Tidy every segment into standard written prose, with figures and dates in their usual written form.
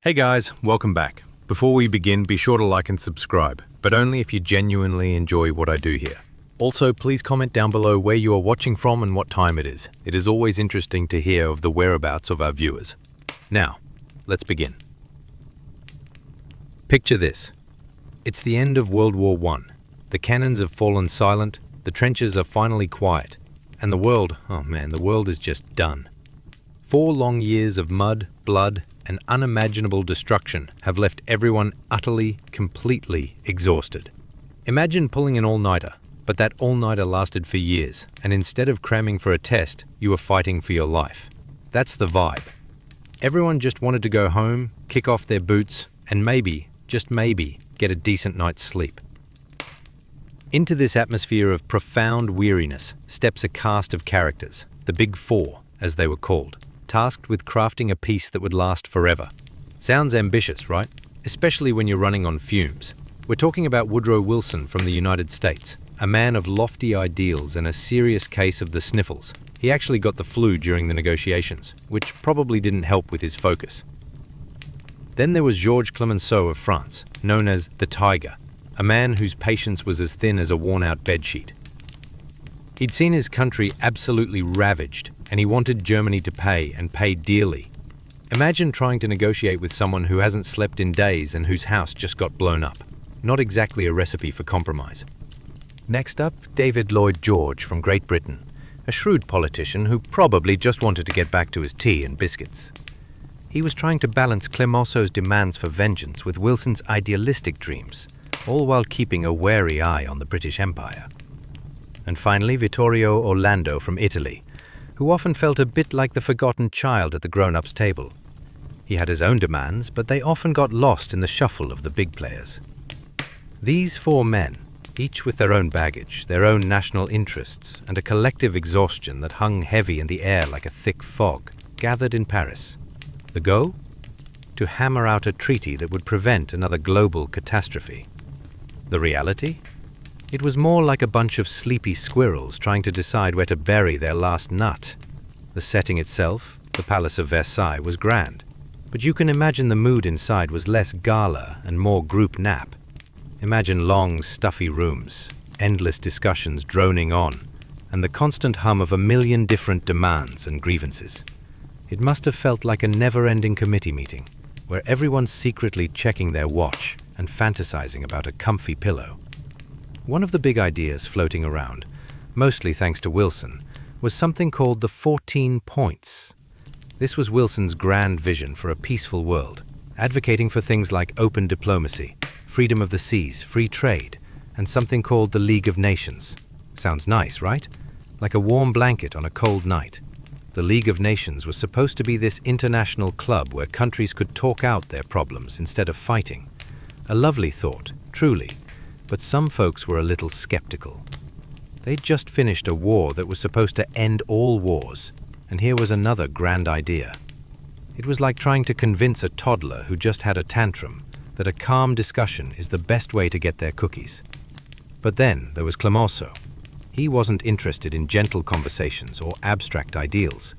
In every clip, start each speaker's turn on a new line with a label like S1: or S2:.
S1: Hey guys, welcome back. Before we begin, be sure to like and subscribe, but only if you genuinely enjoy what I do here. Also, please comment down below where you are watching from and what time it is. It is always interesting to hear of the whereabouts of our viewers. Now, let's begin. Picture this. It's the end of World War I. The cannons have fallen silent, the trenches are finally quiet, and the world is just done. 4 long years of mud, blood, and unimaginable destruction have left everyone utterly, completely exhausted. Imagine pulling an all-nighter, but that all-nighter lasted for years, and instead of cramming for a test, you were fighting for your life. That's the vibe. Everyone just wanted to go home, kick off their boots, and maybe, just maybe, get a decent night's sleep. Into this atmosphere of profound weariness steps a cast of characters, the Big Four, as they were called, tasked with crafting a piece that would last forever. Sounds ambitious, right? Especially when you're running on fumes. We're talking about Woodrow Wilson from the United States, a man of lofty ideals and a serious case of the sniffles. He actually got the flu during the negotiations, which probably didn't help with his focus. Then there was Georges Clemenceau of France, known as the Tiger, a man whose patience was as thin as a worn-out bedsheet. He'd seen his country absolutely ravaged, and he wanted Germany to pay, and pay dearly. Imagine trying to negotiate with someone who hasn't slept in days and whose house just got blown up. Not exactly a recipe for compromise. Next up, David Lloyd George from Great Britain, a shrewd politician who probably just wanted to get back to his tea and biscuits. He was trying to balance Clemenceau's demands for vengeance with Wilson's idealistic dreams, all while keeping a wary eye on the British Empire. And finally, Vittorio Orlando from Italy, who often felt a bit like the forgotten child at the grown-ups' table. He had his own demands, but they often got lost in the shuffle of the big players. These 4 men, each with their own baggage, their own national interests, and a collective exhaustion that hung heavy in the air like a thick fog, gathered in Paris. The goal? To hammer out a treaty that would prevent another global catastrophe. The reality? It was more like a bunch of sleepy squirrels trying to decide where to bury their last nut. The setting itself, the Palace of Versailles, was grand, but you can imagine the mood inside was less gala and more group nap. Imagine long, stuffy rooms, endless discussions droning on, and the constant hum of a million different demands and grievances. It must have felt like a never-ending committee meeting, where everyone's secretly checking their watch and fantasizing about a comfy pillow. One of the big ideas floating around, mostly thanks to Wilson, was something called the 14 Points. This was Wilson's grand vision for a peaceful world, advocating for things like open diplomacy, freedom of the seas, free trade, and something called the League of Nations. Sounds nice, right? Like a warm blanket on a cold night. The League of Nations was supposed to be this international club where countries could talk out their problems instead of fighting. A lovely thought, truly. But some folks were a little skeptical. They'd just finished a war that was supposed to end all wars, and here was another grand idea. It was like trying to convince a toddler who just had a tantrum that a calm discussion is the best way to get their cookies. But then there was Clemenceau. He wasn't interested in gentle conversations or abstract ideals.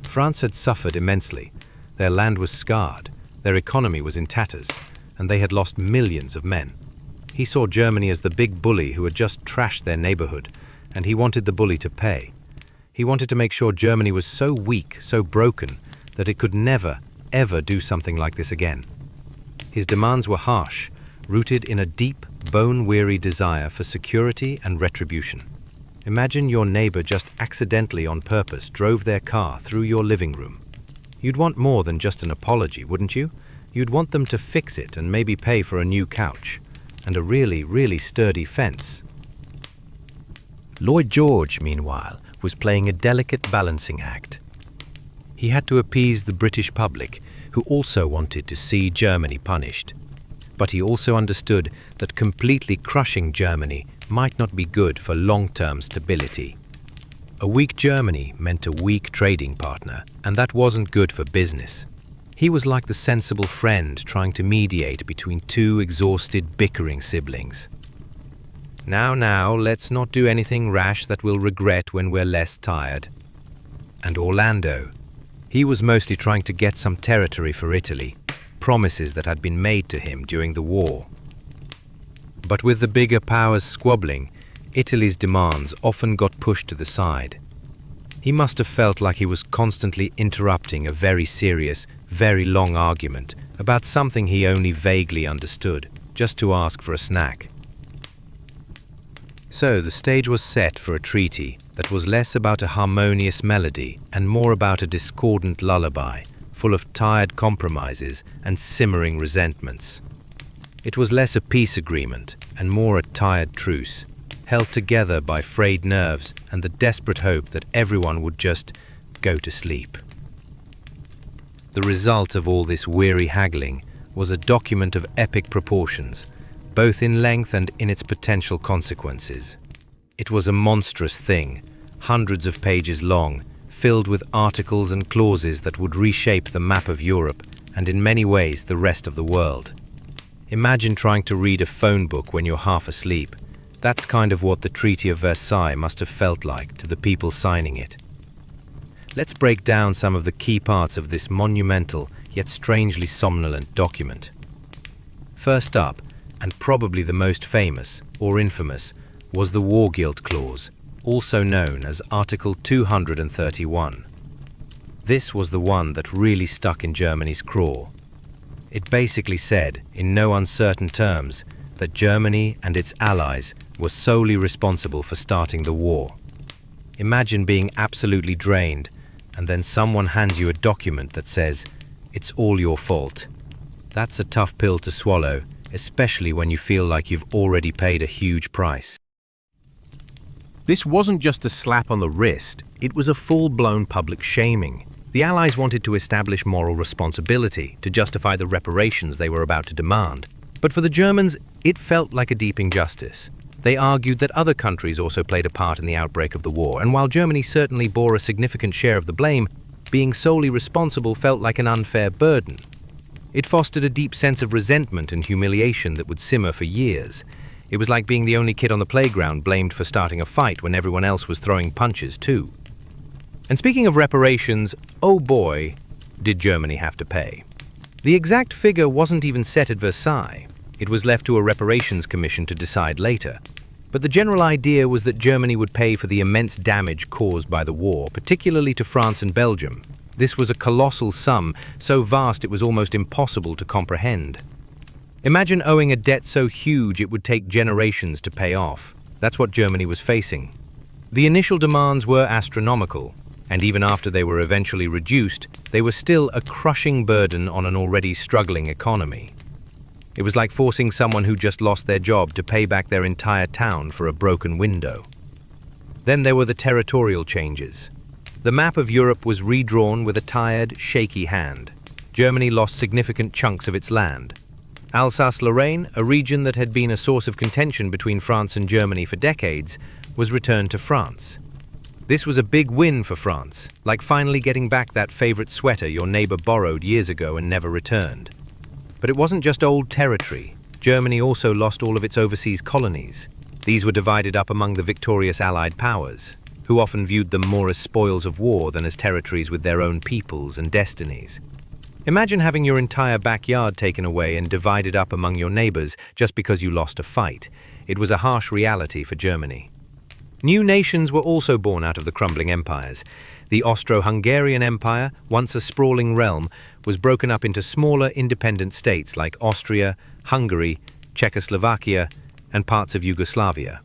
S1: France had suffered immensely. Their land was scarred, their economy was in tatters, and they had lost millions of men. He saw Germany as the big bully who had just trashed their neighborhood, and he wanted the bully to pay. He wanted to make sure Germany was so weak, so broken, that it could never, ever do something like this again. His demands were harsh, rooted in a deep, bone-weary desire for security and retribution. Imagine your neighbor just accidentally on purpose drove their car through your living room. You'd want more than just an apology, wouldn't you? You'd want them to fix it and maybe pay for a new couch. And a really, really sturdy fence. Lloyd George, meanwhile, was playing a delicate balancing act. He had to appease the British public, who also wanted to see Germany punished. But he also understood that completely crushing Germany might not be good for long-term stability. A weak Germany meant a weak trading partner, and that wasn't good for business. He was like the sensible friend trying to mediate between 2 exhausted, bickering siblings. Now, let's not do anything rash that we'll regret when we're less tired. And Orlando. He was mostly trying to get some territory for Italy. promises that had been made to him during the war. But with the bigger powers squabbling, Italy's demands often got pushed to the side. He must have felt like he was constantly interrupting a very serious, very long argument about something he only vaguely understood, just to ask for a snack. So the stage was set for a treaty that was less about a harmonious melody and more about a discordant lullaby, full of tired compromises and simmering resentments. It was less a peace agreement and more a tired truce, held together by frayed nerves and the desperate hope that everyone would just go to sleep. The result of all this weary haggling was a document of epic proportions, both in length and in its potential consequences. It was a monstrous thing, hundreds of pages long, filled with articles and clauses that would reshape the map of Europe and in many ways the rest of the world. Imagine trying to read a phone book when you're half asleep. That's kind of what the Treaty of Versailles must have felt like to the people signing it. Let's break down some of the key parts of this monumental yet strangely somnolent document. First up, and probably the most famous, or infamous, was the War Guilt Clause, also known as Article 231. This was the one that really stuck in Germany's craw. It basically said, in no uncertain terms, that Germany and its allies were solely responsible for starting the war. Imagine being absolutely drained, and then someone hands you a document that says, "It's all your fault." That's a tough pill to swallow, especially when you feel like you've already paid a huge price.
S2: This wasn't just a slap on the wrist, it was a full-blown public shaming. The Allies wanted to establish moral responsibility to justify the reparations they were about to demand. But for the Germans, it felt like a deep injustice. They argued that other countries also played a part in the outbreak of the war, and while Germany certainly bore a significant share of the blame, being solely responsible felt like an unfair burden. It fostered a deep sense of resentment and humiliation that would simmer for years. It was like being the only kid on the playground blamed for starting a fight when everyone else was throwing punches too. And speaking of reparations, oh boy, did Germany have to pay. The exact figure wasn't even set at Versailles. It was left to a reparations commission to decide later. But the general idea was that Germany would pay for the immense damage caused by the war, particularly to France and Belgium. This was a colossal sum, so vast it was almost impossible to comprehend. Imagine owing a debt so huge it would take generations to pay off. That's what Germany was facing. The initial demands were astronomical, and even after they were eventually reduced, they were still a crushing burden on an already struggling economy. It was like forcing someone who just lost their job to pay back their entire town for a broken window. Then there were the territorial changes. The map of Europe was redrawn with a tired, shaky hand. Germany lost significant chunks of its land. Alsace-Lorraine, a region that had been a source of contention between France and Germany for decades, was returned to France. This was a big win for France, like finally getting back that favorite sweater your neighbor borrowed years ago and never returned. But it wasn't just old territory. Germany also lost all of its overseas colonies. These were divided up among the victorious Allied powers, who often viewed them more as spoils of war than as territories with their own peoples and destinies. Imagine having your entire backyard taken away and divided up among your neighbors just because you lost a fight. It was a harsh reality for Germany. New nations were also born out of the crumbling empires. The Austro-Hungarian Empire, once a sprawling realm, was broken up into smaller independent states like Austria, Hungary, Czechoslovakia, and parts of Yugoslavia.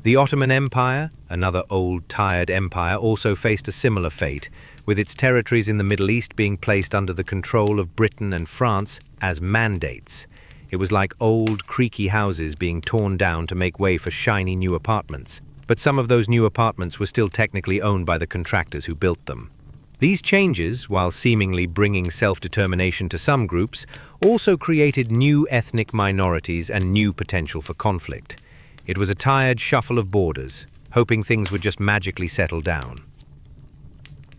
S2: The Ottoman Empire, another old, tired empire, also faced a similar fate, with its territories in the Middle East being placed under the control of Britain and France as mandates. It was like old, creaky houses being torn down to make way for shiny new apartments. But some of those new apartments were still technically owned by the contractors who built them. These changes, while seemingly bringing self-determination to some groups, also created new ethnic minorities and new potential for conflict. It was a tired shuffle of borders, hoping things would just magically settle down.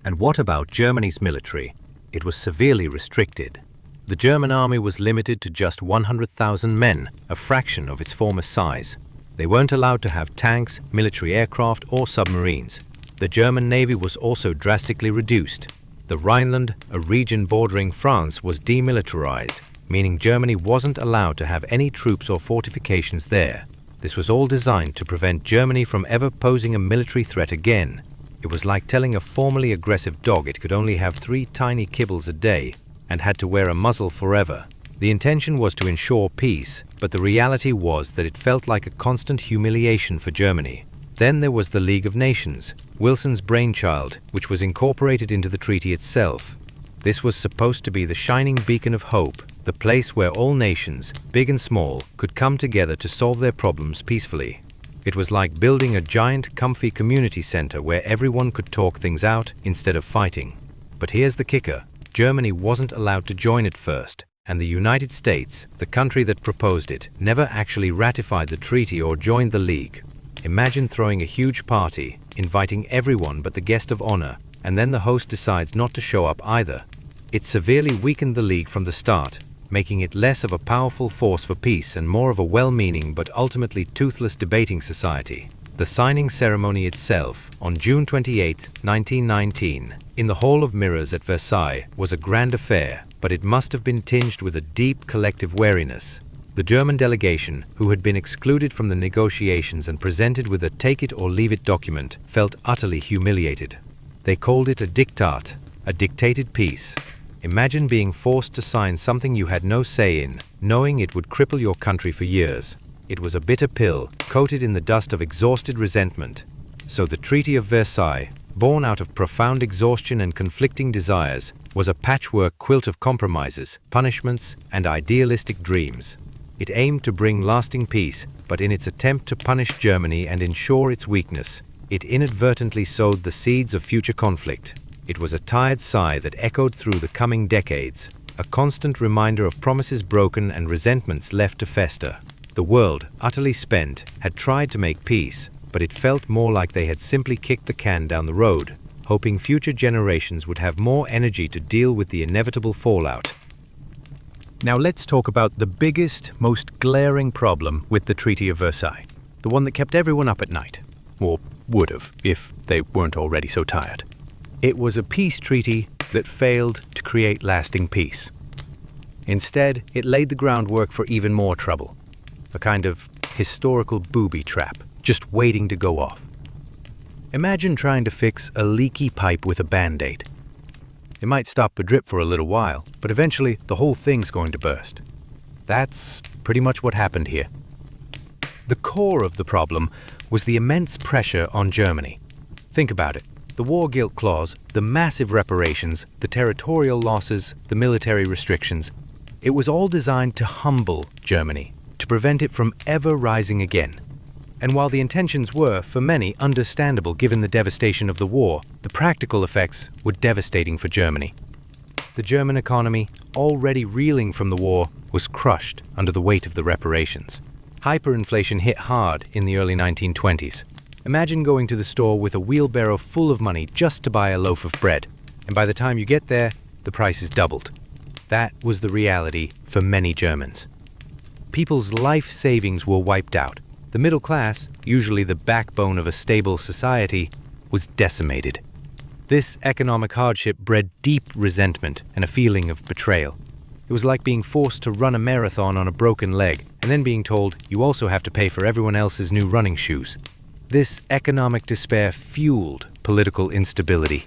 S2: And what about Germany's military? It was severely restricted. The German army was limited to just 100,000 men, a fraction of its former size. They weren't allowed to have tanks, military aircraft, or submarines. The German navy was also drastically reduced. The Rhineland, a region bordering France, was demilitarized,
S1: meaning Germany wasn't allowed to have any troops or fortifications there. This was all designed to prevent Germany from ever posing a military threat again. It was like telling a formerly aggressive dog it could only have 3 tiny kibbles a day and had to wear a muzzle forever. The intention was to ensure peace, but the reality was that it felt like a constant humiliation for Germany. Then there was the League of Nations, Wilson's brainchild, which was incorporated into the treaty itself. This was supposed to be the shining beacon of hope, the place where all nations, big and small, could come together to solve their problems peacefully. It was like building a giant, comfy community center where everyone could talk things out instead of fighting. But here's the kicker. Germany wasn't allowed to join at first, and the United States, the country that proposed it, never actually ratified the treaty or joined the League. Imagine throwing a huge party, inviting everyone but the guest of honor, and then the host decides not to show up either. It severely weakened the League from the start, making it less of a powerful force for peace and more of a well-meaning but ultimately toothless debating society. The signing ceremony itself, on June 28, 1919, in the Hall of Mirrors at Versailles, was a grand affair, but it must have been tinged with a deep collective wariness. The German delegation, who had been excluded from the negotiations and presented with a take-it-or-leave-it document, felt utterly humiliated. They called it a diktat, a dictated peace. Imagine being forced to sign something you had no say in, knowing it would cripple your country for years. It was a bitter pill, coated in the dust of exhausted resentment. So the Treaty of Versailles, born out of profound exhaustion and conflicting desires, was a patchwork quilt of compromises, punishments, and idealistic dreams. It aimed to bring lasting peace, but in its attempt to punish Germany and ensure its weakness, it inadvertently sowed the seeds of future conflict. It was a tired sigh that echoed through the coming decades, a constant reminder of promises broken and resentments left to fester. The world, utterly spent, had tried to make peace, but it felt more like they had simply kicked the can down the road, hoping future generations would have more energy to deal with the inevitable fallout.
S2: Now let's talk about the biggest, most glaring problem with the Treaty of Versailles, the one that kept everyone up at night, or would have if they weren't already so tired. It was a peace treaty that failed to create lasting peace. Instead, it laid the groundwork for even more trouble, a kind of historical booby trap, just waiting to go off. Imagine trying to fix a leaky pipe with a Band-Aid. It might stop the drip for a little while, but eventually the whole thing's going to burst. That's pretty much what happened here. The core of the problem was the immense pressure on Germany. Think about it. The war guilt clause, the massive reparations, the territorial losses, the military restrictions. It was all designed to humble Germany, to prevent it from ever rising again. And while the intentions were, for many, understandable given the devastation of the war, the practical effects were devastating for Germany. The German economy, already reeling from the war, was crushed under the weight of the reparations. Hyperinflation hit hard in the early 1920s. Imagine going to the store with a wheelbarrow full of money just to buy a loaf of bread, and by the time you get there, the price is doubled. That was the reality for many Germans. People's life savings were wiped out. The middle class, usually the backbone of a stable society, was decimated. This economic hardship bred deep resentment and a feeling of betrayal. It was like being forced to run a marathon on a broken leg and then being told you also have to pay for everyone else's new running shoes. This economic despair fueled political instability.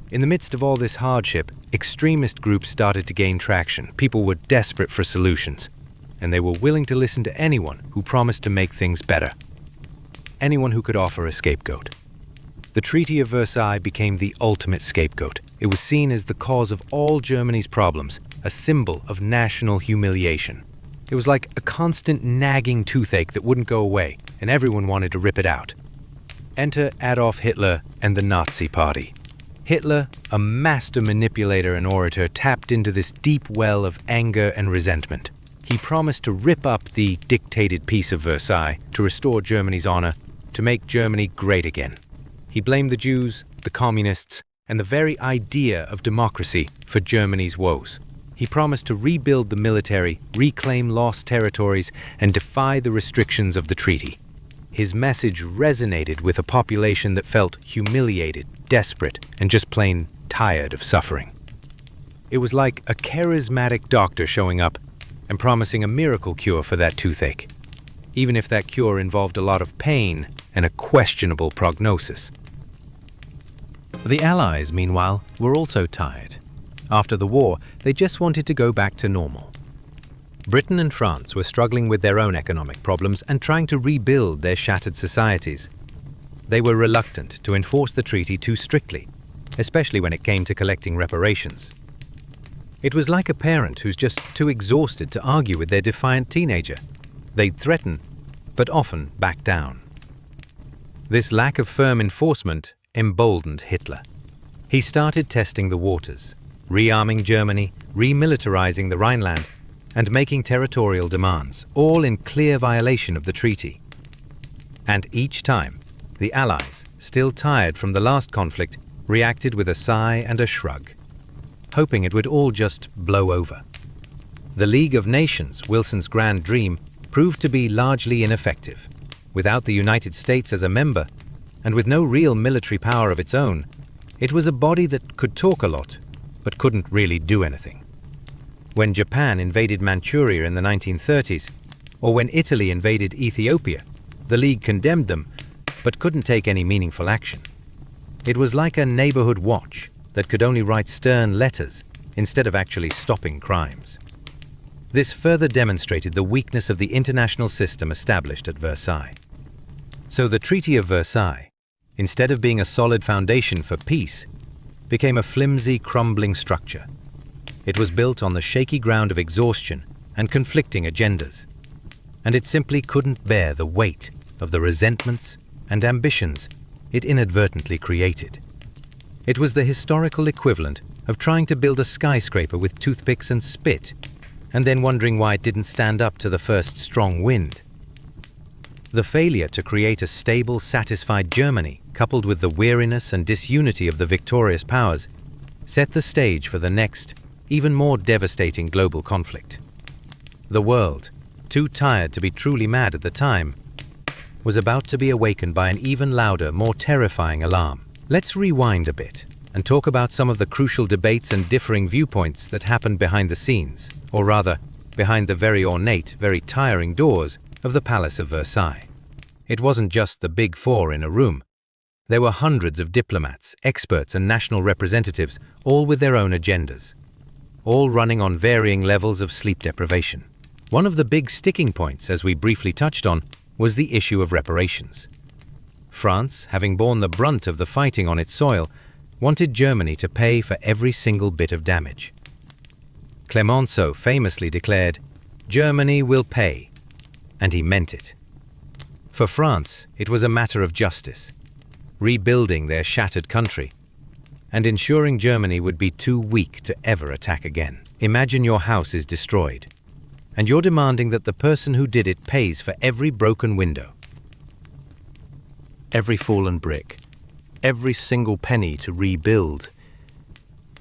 S2: In the midst of all this hardship, extremist groups started to gain traction. People were desperate for solutions, and they were willing to listen to anyone who promised to make things better. Anyone who could offer a scapegoat. The Treaty of Versailles became the ultimate scapegoat. It was seen as the cause of all Germany's problems, a symbol of national humiliation. It was like a constant nagging toothache that wouldn't go away, and everyone wanted to rip it out. Enter Adolf Hitler and the Nazi Party. Hitler, a master manipulator and orator, tapped into this deep well of anger and resentment. He promised to rip up the dictated Peace of Versailles, to restore Germany's honor, to make Germany great again. He blamed the Jews, the communists, and the very idea of democracy for Germany's woes. He promised to rebuild the military, reclaim lost territories, and defy the restrictions of the treaty. His message resonated with a population that felt humiliated, desperate, and just plain tired of suffering. It was like a charismatic doctor showing up,
S1: and promising a miracle cure for that toothache, even if that cure involved a lot of pain and a questionable prognosis. The Allies, meanwhile, were also tired. After the war, they just wanted to go back to normal. Britain and France were struggling with their own economic problems and trying to rebuild their shattered societies. They were reluctant to enforce the treaty too strictly, especially when it came to collecting reparations. It was like a parent who's just too exhausted to argue with their defiant teenager. They'd threaten, but often back down. This lack of firm enforcement emboldened Hitler. He started testing the waters, rearming Germany, remilitarizing the Rhineland, and making territorial demands, all in clear violation of the treaty. And each time, the Allies, still tired from the last conflict, reacted with a sigh and a shrug, hoping it would all just blow over. The League of Nations, Wilson's grand dream, proved to be largely ineffective. Without the United States as a member, and with no real military power of its own, it was a body that could talk a lot, but couldn't really do anything. When Japan invaded Manchuria in the 1930s, or when Italy invaded Ethiopia, the League condemned them, but couldn't take any meaningful action. It was like a neighborhood watch that could only write stern letters instead of actually stopping crimes. This further demonstrated the weakness of the international system established at Versailles. So the Treaty of Versailles, instead of being a solid foundation for peace, became a flimsy, crumbling structure. It was built on the shaky ground of exhaustion and conflicting agendas, and it simply couldn't bear the weight of the resentments and ambitions it inadvertently created. It was the historical equivalent of trying to build a skyscraper with toothpicks and spit, and then wondering why it didn't stand up to the first strong wind. The failure to create a stable, satisfied Germany, coupled with the weariness and disunity of the victorious powers, set the stage for the next, even more devastating global conflict. The world, too tired to be truly mad at the time, was about to be awakened by an even louder, more terrifying alarm. Let's rewind a bit and talk about some of the crucial debates and differing viewpoints that happened behind the scenes, or rather, behind the very ornate, very tiring doors of the Palace of Versailles. It wasn't just the Big Four in a room. There were hundreds of diplomats, experts, and national representatives, all with their own agendas, all running on varying levels of sleep deprivation. One of the big sticking points, as we briefly touched on, was the issue of reparations. France, having borne the brunt of the fighting on its soil, wanted Germany to pay for every single bit of damage. Clemenceau famously declared, "Germany will pay," and he meant it. For France, it was a matter of justice, rebuilding their shattered country, and ensuring Germany would be too weak to ever attack again. Imagine your house is destroyed, and you're demanding that the person who did it pays for every broken window, every fallen brick, every single penny to rebuild.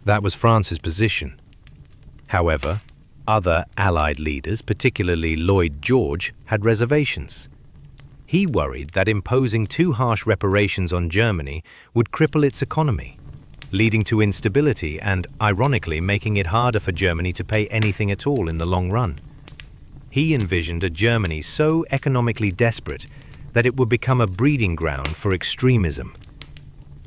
S1: That was France's position. However, other Allied leaders, particularly Lloyd George, had reservations. He worried that imposing too harsh reparations on Germany would cripple its economy, leading to instability and, ironically, making it harder for Germany to pay anything at all in the long run. He envisioned a Germany so economically desperate that it would become a breeding ground for extremism.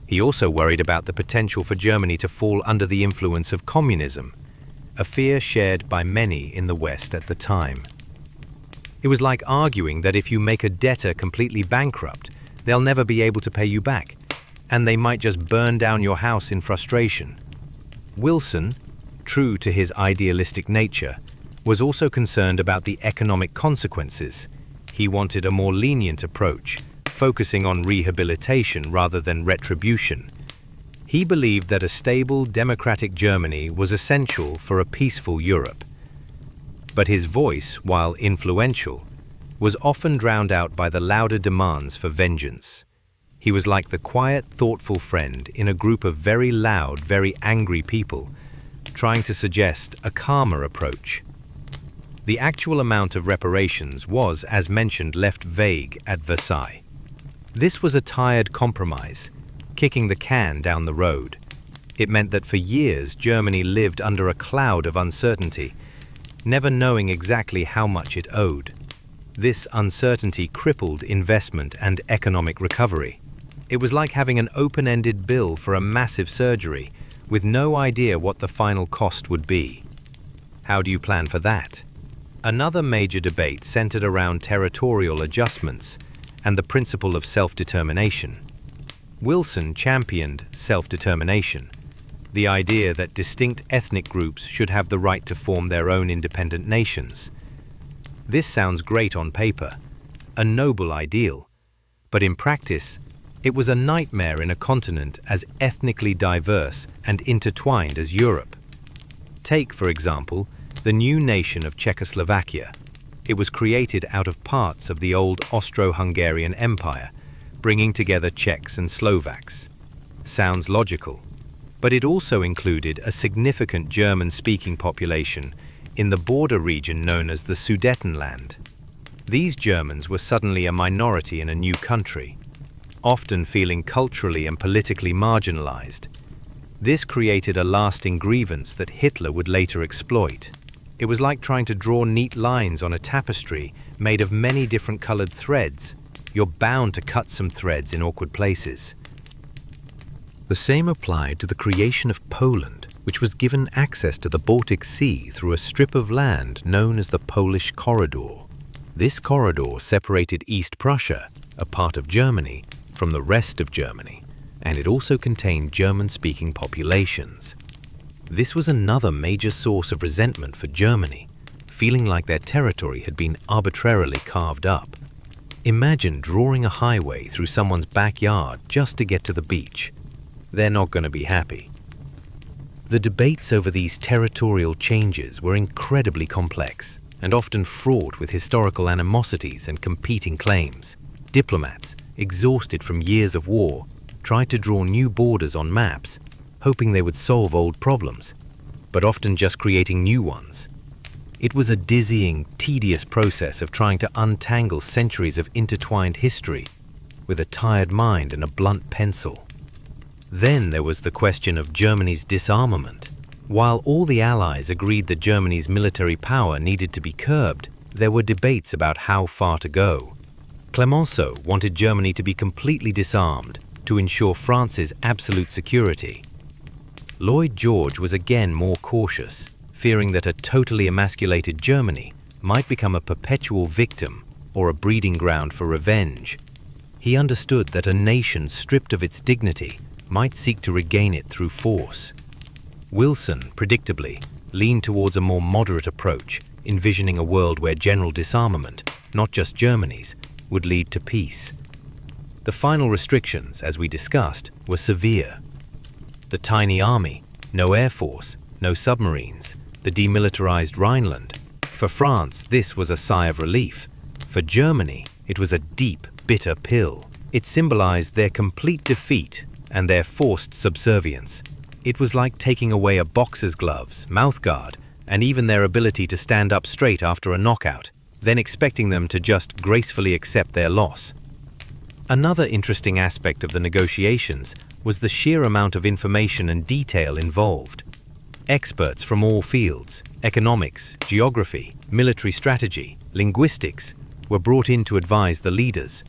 S1: He also worried about the potential for Germany to fall under the influence of communism, a fear shared by many in the West at the time. It was like arguing that if you make a debtor completely bankrupt, they'll never be able to pay you back, and they might just burn down your house in frustration. Wilson, true to his idealistic nature, was also concerned about the economic consequences. He wanted a more lenient approach, focusing on rehabilitation rather than retribution. He believed that a stable, democratic Germany was essential for a peaceful Europe. But his voice, while influential, was often drowned out by the louder demands for vengeance. He was like the quiet, thoughtful friend in a group of very loud, very angry people, trying to suggest a calmer approach. The actual amount of reparations was, as mentioned, left vague at Versailles. This was a tired compromise, kicking the can down the road. It meant that for years Germany lived under a cloud of uncertainty, never knowing exactly how much it owed. This uncertainty crippled investment and economic recovery. It was like having an open-ended bill for a massive surgery, with no idea what the final cost would be. How do you plan for that? Another major debate centered around territorial adjustments and the principle of self-determination. Wilson championed self-determination, the idea that distinct ethnic groups should have the right to form their own independent nations. This sounds great on paper, a noble ideal, but in practice, it was a nightmare in a continent as ethnically diverse and intertwined as Europe. Take, for example, the new nation of Czechoslovakia. It was created out of parts of the old Austro-Hungarian Empire, bringing together Czechs and Slovaks. Sounds logical, but it also included a significant German-speaking population in the border region known as the Sudetenland. These Germans were suddenly a minority in a new country, often feeling culturally and politically marginalized. This created a lasting grievance that Hitler would later exploit. It was like trying to draw neat lines on a tapestry made of many different colored threads. You're bound to cut some threads in awkward places. The same applied to the creation of Poland, which was given access to the Baltic Sea through a strip of land known as the Polish Corridor. This corridor separated East Prussia, a part of Germany, from the rest of Germany, and it also contained German-speaking populations. This was another major source of resentment for Germany, feeling like their territory had been arbitrarily carved up. Imagine drawing a highway through someone's backyard just to get to the beach. They're not going to be happy. The debates over these territorial changes were incredibly complex and often fraught with historical animosities and competing claims. Diplomats, exhausted from years of war, tried to draw new borders on maps, hoping they would solve old problems, but often just creating new ones. It was a dizzying, tedious process of trying to untangle centuries of intertwined history with a tired mind and a blunt pencil. Then there was the question of Germany's disarmament. While all the Allies agreed that Germany's military power needed to be curbed, there were debates about how far to go. Clemenceau wanted Germany to be completely disarmed to ensure France's absolute security. Lloyd George was again more cautious, fearing that a totally emasculated Germany might become a perpetual victim or a breeding ground for revenge. He understood that a nation stripped of its dignity might seek to regain it through force. Wilson, predictably, leaned towards a more moderate approach, envisioning a world where general disarmament, not just Germany's, would lead to peace. The final restrictions, as we discussed, were severe. The tiny army, no air force, no submarines, the demilitarized Rhineland. For France, this was a sigh of relief. For Germany, it was a deep, bitter pill. It symbolized their complete defeat and their forced subservience. It was like taking away a boxer's gloves, mouthguard, and even their ability to stand up straight after a knockout, then expecting them to just gracefully accept their loss. Another interesting aspect of the negotiations was the sheer amount of information and detail involved. Experts from all fields, economics, geography, military strategy, linguistics, were brought in to advise the leaders.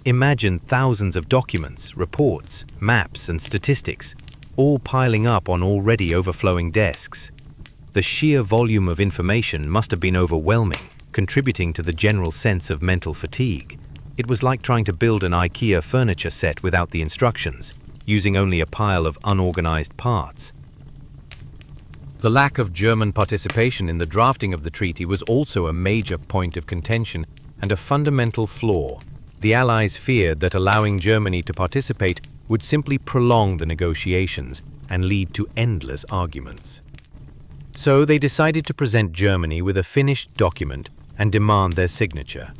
S1: Imagine thousands of documents, reports, maps, and statistics, all piling up on already overflowing desks. The sheer volume of information must have been overwhelming, contributing to the general sense of mental fatigue. It was like trying to build an IKEA furniture set without the instructions, using only a pile of unorganized parts. The lack of German participation in the drafting of the treaty was also a major point of contention and a fundamental flaw. The Allies feared that allowing Germany to participate would simply prolong the negotiations and lead to endless arguments. So they decided to present Germany with a finished document and demand their signature.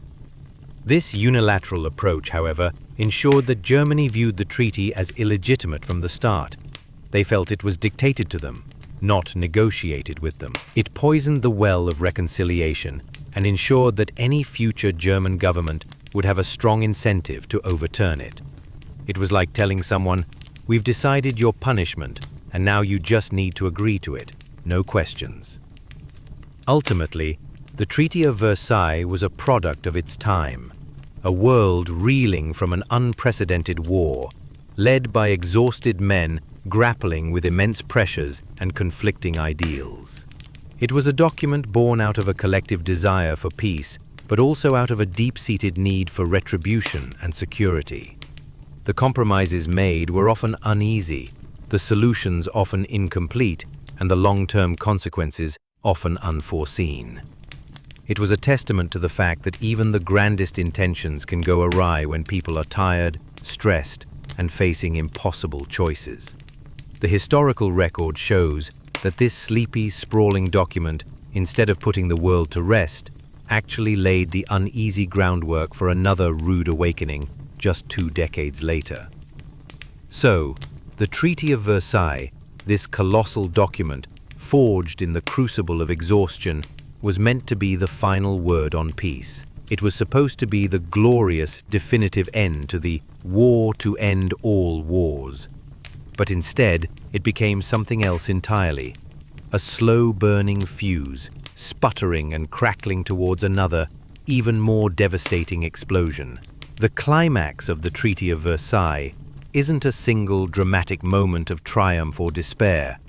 S1: This unilateral approach, however, ensured that Germany viewed the treaty as illegitimate from the start. They felt it was dictated to them, not negotiated with them. It poisoned the well of reconciliation and ensured that any future German government would have a strong incentive to overturn it. It was like telling someone, "We've decided your punishment, and now you just need to agree to it. No questions." Ultimately, the Treaty of Versailles was a product of its time, a world reeling from an unprecedented war, led by exhausted men grappling with immense pressures and conflicting ideals. It was a document born out of a collective desire for peace, but also out of a deep-seated need for retribution and security. The compromises made were often uneasy, the solutions often incomplete, and the long-term consequences often unforeseen. It was a testament to the fact that even the grandest intentions can go awry when people are tired, stressed, and facing impossible choices. The historical record shows that this sleepy, sprawling document, instead of putting the world to rest, actually laid the uneasy groundwork for another rude awakening just 2 decades later. So, the Treaty of Versailles, this colossal document, forged in the crucible of exhaustion, was meant to be the final word on peace. It was supposed to be the glorious, definitive end to the war to end all wars. But instead, it became something else entirely. A slow-burning fuse, sputtering and crackling towards another, even more devastating explosion. The climax of the Treaty of Versailles isn't a single dramatic moment of triumph or despair.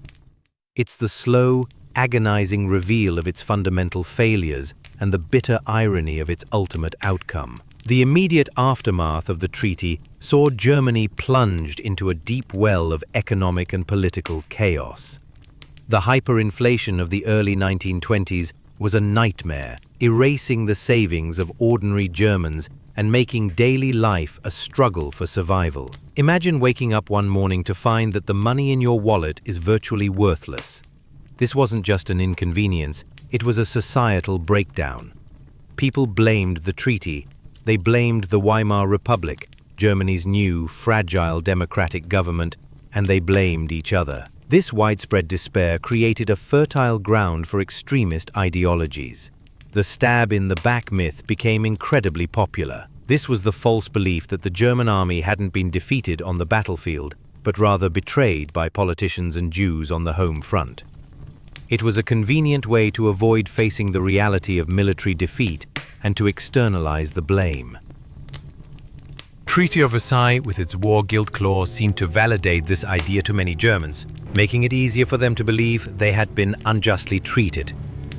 S1: It's the slow, agonizing reveal of its fundamental failures and the bitter irony of its ultimate outcome. The immediate aftermath of the treaty saw Germany plunged into a deep well of economic and political chaos. The hyperinflation of the early 1920s was a nightmare, erasing the savings of ordinary Germans and making daily life a struggle for survival. Imagine waking up one morning to find that the money in your wallet is virtually worthless. This wasn't just an inconvenience, it was a societal breakdown. People blamed the treaty. They blamed the Weimar Republic, Germany's new, fragile democratic government, and they blamed each other. This widespread despair created a fertile ground for extremist ideologies. The stab-in-the-back myth became incredibly popular. This was the false belief that the German army hadn't been defeated on the battlefield, but rather betrayed by politicians and Jews on the home front. It was a convenient way to avoid facing the reality of military defeat and to externalize the blame.
S2: Treaty of Versailles, with its war guilt clause, seemed to validate this idea to many Germans,
S1: making it easier for them to believe they had been unjustly treated.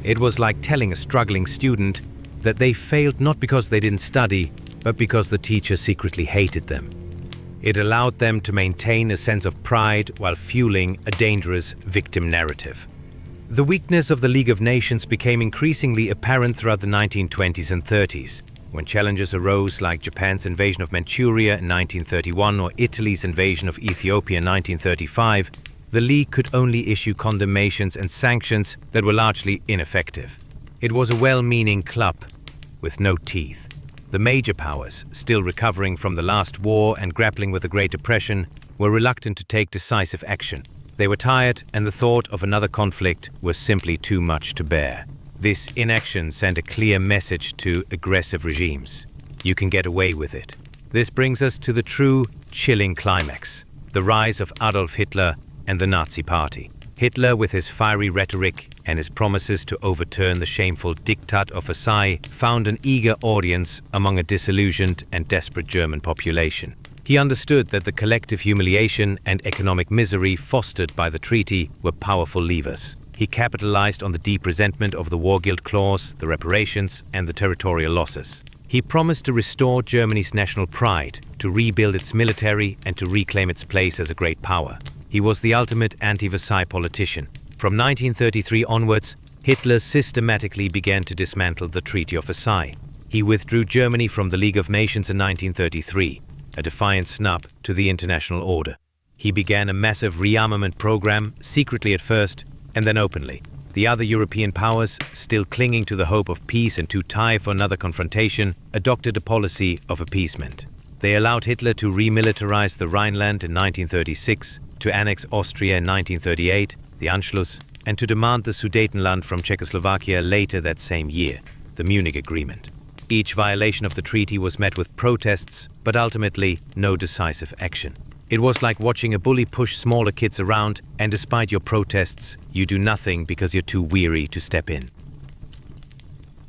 S1: It was like telling a struggling student that they failed not because they didn't study, but because the teacher secretly hated them. It allowed them to maintain a sense of pride while fueling a dangerous victim narrative. The weakness of the League of Nations became increasingly apparent throughout the 1920s and 30s, when challenges arose like Japan's invasion of Manchuria in 1931 or Italy's invasion of Ethiopia in 1935. The League could only issue condemnations and sanctions that were largely ineffective. It was a well-meaning club with no teeth. The major powers, still recovering from the last war and grappling with the Great Depression, were reluctant to take decisive action. They were tired, and the thought of another conflict was simply too much to bear. This inaction sent a clear message to aggressive regimes. You can get away with it. This brings us to the true, chilling climax, the rise of Adolf Hitler and the Nazi Party. Hitler, with his fiery rhetoric and his promises to overturn the shameful Diktat of Versailles, found an eager audience among a disillusioned and desperate German population. He understood that the collective humiliation and economic misery fostered by the treaty were powerful levers. He capitalized on the deep resentment of the war guilt clause, the reparations, and the territorial losses. He promised to restore Germany's national pride, to rebuild its military, and to reclaim its place as a great power. He was the ultimate anti-Versailles politician. From 1933 onwards, Hitler systematically began to dismantle the Treaty of Versailles. He withdrew Germany from the League of Nations in 1933, a defiant snub to the international order. He began a massive rearmament program, secretly at first, and then openly. The other European powers, still clinging to the hope of peace and too tired for another confrontation, adopted a policy of appeasement. They allowed Hitler to remilitarize the Rhineland in 1936, to annex Austria in 1938, the Anschluss, and to demand the Sudetenland from Czechoslovakia later that same year, the Munich Agreement. Each violation of the treaty was met with protests, but ultimately no decisive action. It was like watching a bully push smaller kids around, and despite your protests, you do nothing because you're too weary to step in.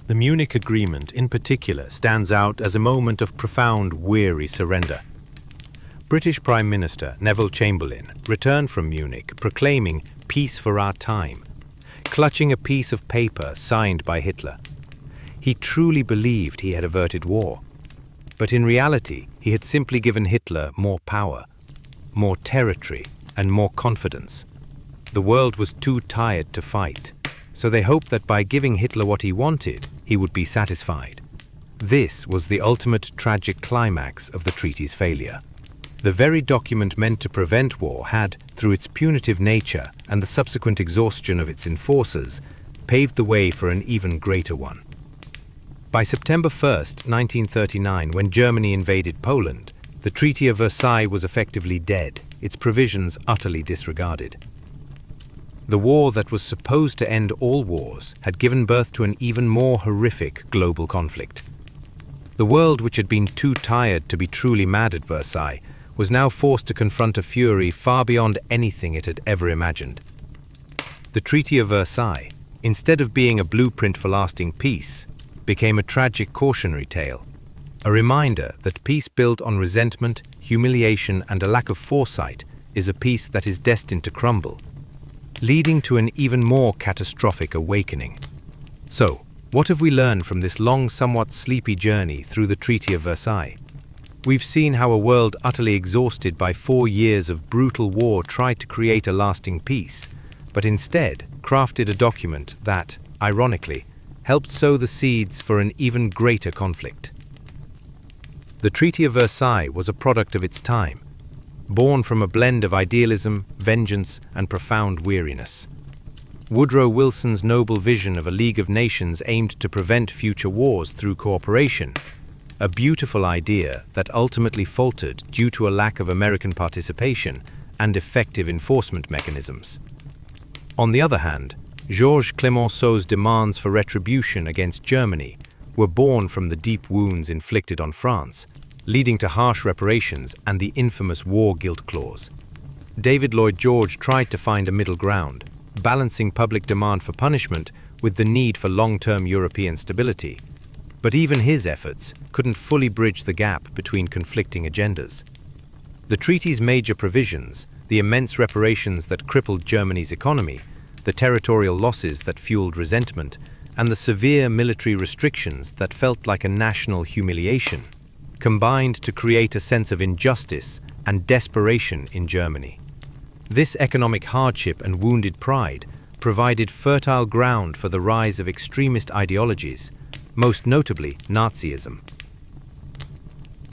S2: The Munich Agreement, in particular, stands out as a moment of profound, weary surrender. British Prime Minister Neville Chamberlain returned from Munich proclaiming peace for our time, clutching a piece of paper signed by Hitler. He truly believed he had averted war. But in reality, he had simply given Hitler more power, more territory, and more confidence. The world was too tired to fight, so they hoped that by giving Hitler what he wanted, he would be satisfied. This was the ultimate tragic climax of the treaty's failure. The very document meant to prevent war had, through its punitive nature and the subsequent exhaustion of its enforcers, paved the way for an even greater one. By September 1st, 1939, when Germany invaded Poland, the Treaty of Versailles was effectively dead, its provisions utterly disregarded. The war that was supposed to end all wars had given birth to an even more horrific global conflict. The world, which had been too tired to be truly mad at Versailles, was now forced to confront a fury far beyond anything it had ever imagined. The Treaty of Versailles, instead of being a blueprint for lasting peace, became a tragic cautionary tale, a reminder that peace built on resentment, humiliation, and a lack of foresight is a peace that is destined to crumble, leading to an even more catastrophic awakening. So, what have we learned from this long, somewhat sleepy journey through the Treaty of Versailles? We've seen how a world utterly exhausted by 4 years of brutal war tried to create a lasting peace, but instead crafted a document that, ironically, helped sow the seeds for an even greater conflict. The Treaty of Versailles was a product of its time, born from a blend of idealism, vengeance, and profound weariness. Woodrow Wilson's noble vision of a League of Nations aimed to prevent future wars through cooperation, a beautiful idea that ultimately faltered due to a lack of American participation and effective enforcement mechanisms. On the other hand, Georges Clemenceau's demands for retribution against Germany were born from the deep wounds inflicted on France, leading to harsh reparations and the infamous war guilt clause. David Lloyd George tried to find a middle ground, balancing public demand for punishment with the need for long-term European stability. But even his efforts couldn't fully bridge the gap between conflicting agendas. The treaty's major provisions, the immense reparations that crippled Germany's economy, the territorial losses that fueled resentment, and the severe military restrictions that felt like a national humiliation, combined to create a sense of injustice and desperation in Germany. This economic hardship and wounded pride provided fertile ground for the rise of extremist ideologies, most notably Nazism.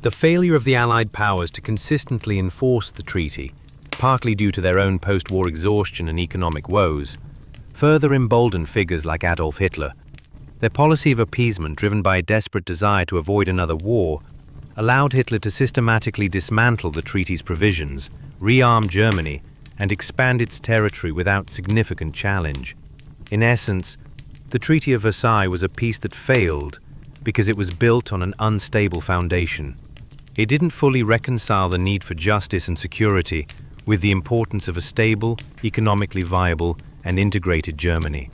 S2: The failure of the Allied powers to consistently enforce the treaty, partly due to their own post-war exhaustion and economic woes, further emboldened figures like Adolf Hitler. Their policy of appeasement, driven by a desperate desire to avoid another war, allowed Hitler to systematically dismantle the treaty's provisions, rearm Germany, and expand its territory without significant challenge. In essence, the Treaty of Versailles was a peace that failed because it was built on an unstable foundation. It didn't fully reconcile the need for justice and security with the importance of a stable, economically viable, and integrated Germany.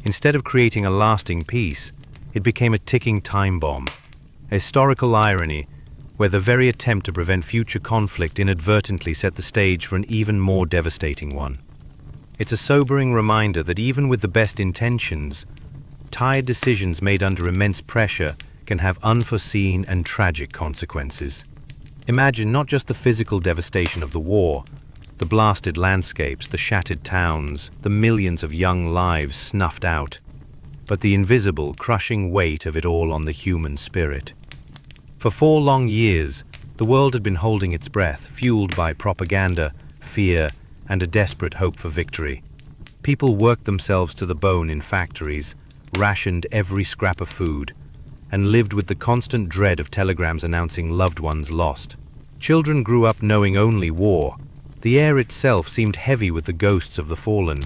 S2: Instead of creating a lasting peace, it became a ticking time bomb, a historical irony where the very attempt to prevent future conflict inadvertently set the stage for an even more devastating one. It's a sobering reminder that even with the best intentions, tired decisions made under immense pressure can have unforeseen and tragic consequences. Imagine not just the physical devastation of the war, the blasted landscapes, the shattered towns, the millions of young lives snuffed out, but the invisible, crushing weight of it all on the human spirit. For 4 long years, the world had been holding its breath, fueled by propaganda, fear, and a desperate hope for victory. People worked themselves to the bone in factories, rationed every scrap of food, and lived with the constant dread of telegrams announcing loved ones lost. Children grew up knowing only war. The air itself seemed heavy with the ghosts of the fallen.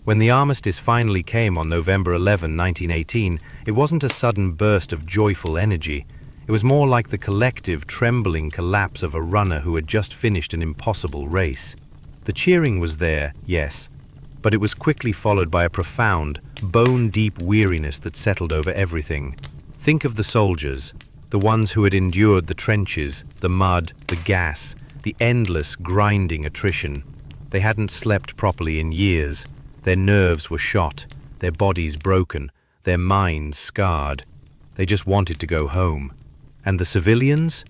S2: When the armistice finally came on November 11, 1918, it wasn't a sudden burst of joyful energy. It was more like the collective, trembling collapse of a runner who had just finished an impossible race. The cheering was there, yes, but it was quickly followed by a profound, bone-deep weariness that settled over everything. Think of the soldiers, the ones who had endured the trenches, the mud, the gas, the endless grinding attrition. They hadn't slept properly in years. Their nerves were shot, their bodies broken, their minds scarred. They just wanted to go home. And the civilians?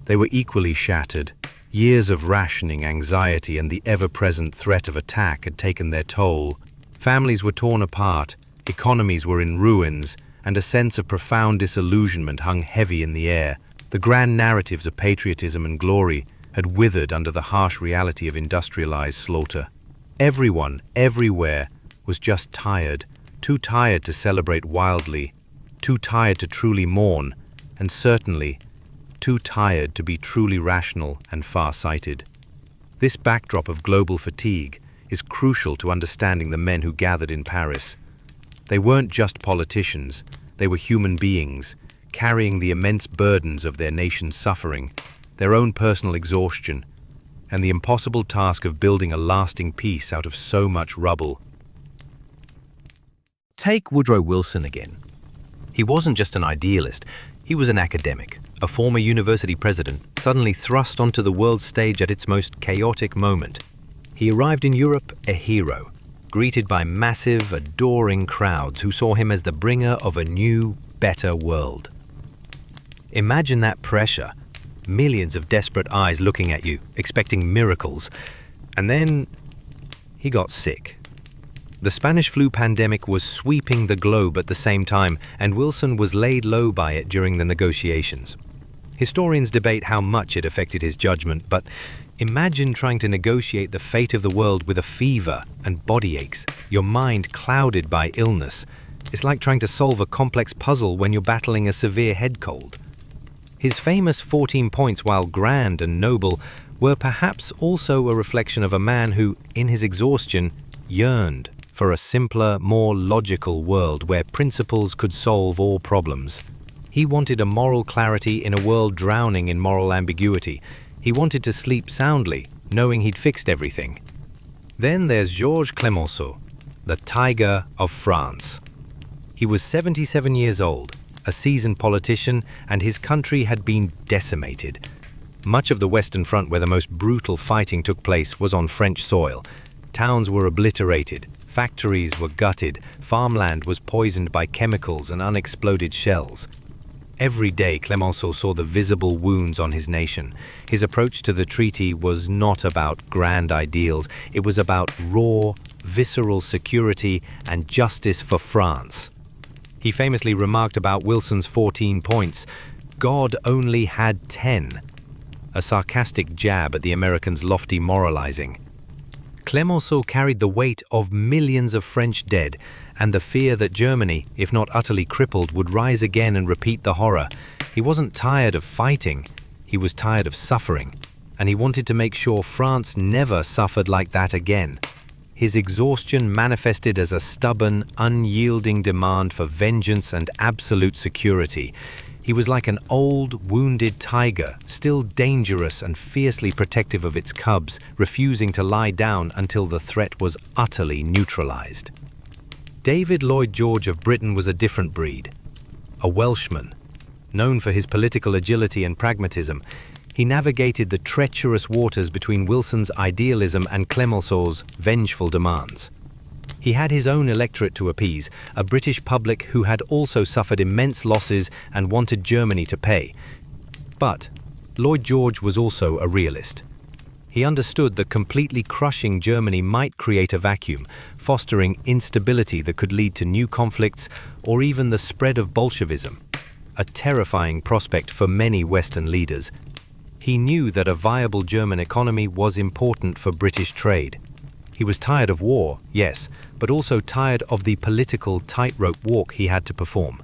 S2: They were equally shattered. Years of rationing, anxiety, and the ever-present threat of attack had taken their toll. Families were torn apart, economies were in ruins, and a sense of profound disillusionment hung heavy in the air. The grand narratives of patriotism and glory had withered under the harsh reality of industrialized slaughter. Everyone, everywhere, was just tired, too tired to celebrate wildly, too tired to truly mourn, and certainly too tired to be truly rational and far-sighted. This backdrop of global fatigue is crucial to understanding the men who gathered in Paris. They weren't just politicians, they were human beings, carrying the immense burdens of their nation's suffering, their own personal exhaustion, and the impossible task of building a lasting peace out of so much rubble.
S1: Take Woodrow Wilson again. He wasn't just an idealist, he was an academic, a former university president, suddenly thrust onto the world stage at its most chaotic moment. He arrived in Europe a hero, greeted by massive, adoring crowds who saw him as the bringer of a new, better world. Imagine that pressure, millions of desperate eyes looking at you, expecting miracles, and then he got sick. The Spanish flu pandemic was sweeping the globe at the same time, and Wilson was laid low by it during the negotiations. Historians debate how much it affected his judgment, but imagine trying to negotiate the fate of the world with a fever and body aches, your mind clouded by illness. It's like trying to solve a complex puzzle when you're battling a severe head cold. His famous 14 points, while grand and noble, were perhaps also a reflection of a man who, in his exhaustion, yearned for a simpler, more logical world where principles could solve all problems. He wanted a moral clarity in a world drowning in moral ambiguity. He wanted to sleep soundly, knowing he'd fixed everything. Then there's Georges Clemenceau, the Tiger of France. He was 77 years old, a seasoned politician, and his country had been decimated. Much of the Western Front, where the most brutal fighting took place, was on French soil. Towns were obliterated, factories were gutted, farmland was poisoned by chemicals and unexploded shells. Every day Clemenceau saw the visible wounds on his nation. His approach to the treaty was not about grand ideals, it was about raw, visceral security and justice for France. He famously remarked about Wilson's 14 points, "God only had 10, a sarcastic jab at the Americans' lofty moralizing. Clemenceau carried the weight of millions of French dead and the fear that Germany, if not utterly crippled, would rise again and repeat the horror. He wasn't tired of fighting, he was tired of suffering, and he wanted to make sure France never suffered like that again. His exhaustion manifested as a stubborn, unyielding demand for vengeance and absolute security. He was like an old, wounded tiger, still dangerous and fiercely protective of its cubs, refusing to lie down until the threat was utterly neutralized. David Lloyd George of Britain was a different breed. A Welshman, known for his political agility and pragmatism, he navigated the treacherous waters between Wilson's idealism and Clemenceau's vengeful demands. He had his own electorate to appease, a British public who had also suffered immense losses and wanted Germany to pay. But Lloyd George was also a realist. He understood that completely crushing Germany might create a vacuum, fostering instability that could lead to new conflicts or even the spread of Bolshevism, a terrifying prospect for many Western leaders. He knew that a viable German economy was important for British trade. He was tired of war, yes, but also tired of the political tightrope walk he had to perform.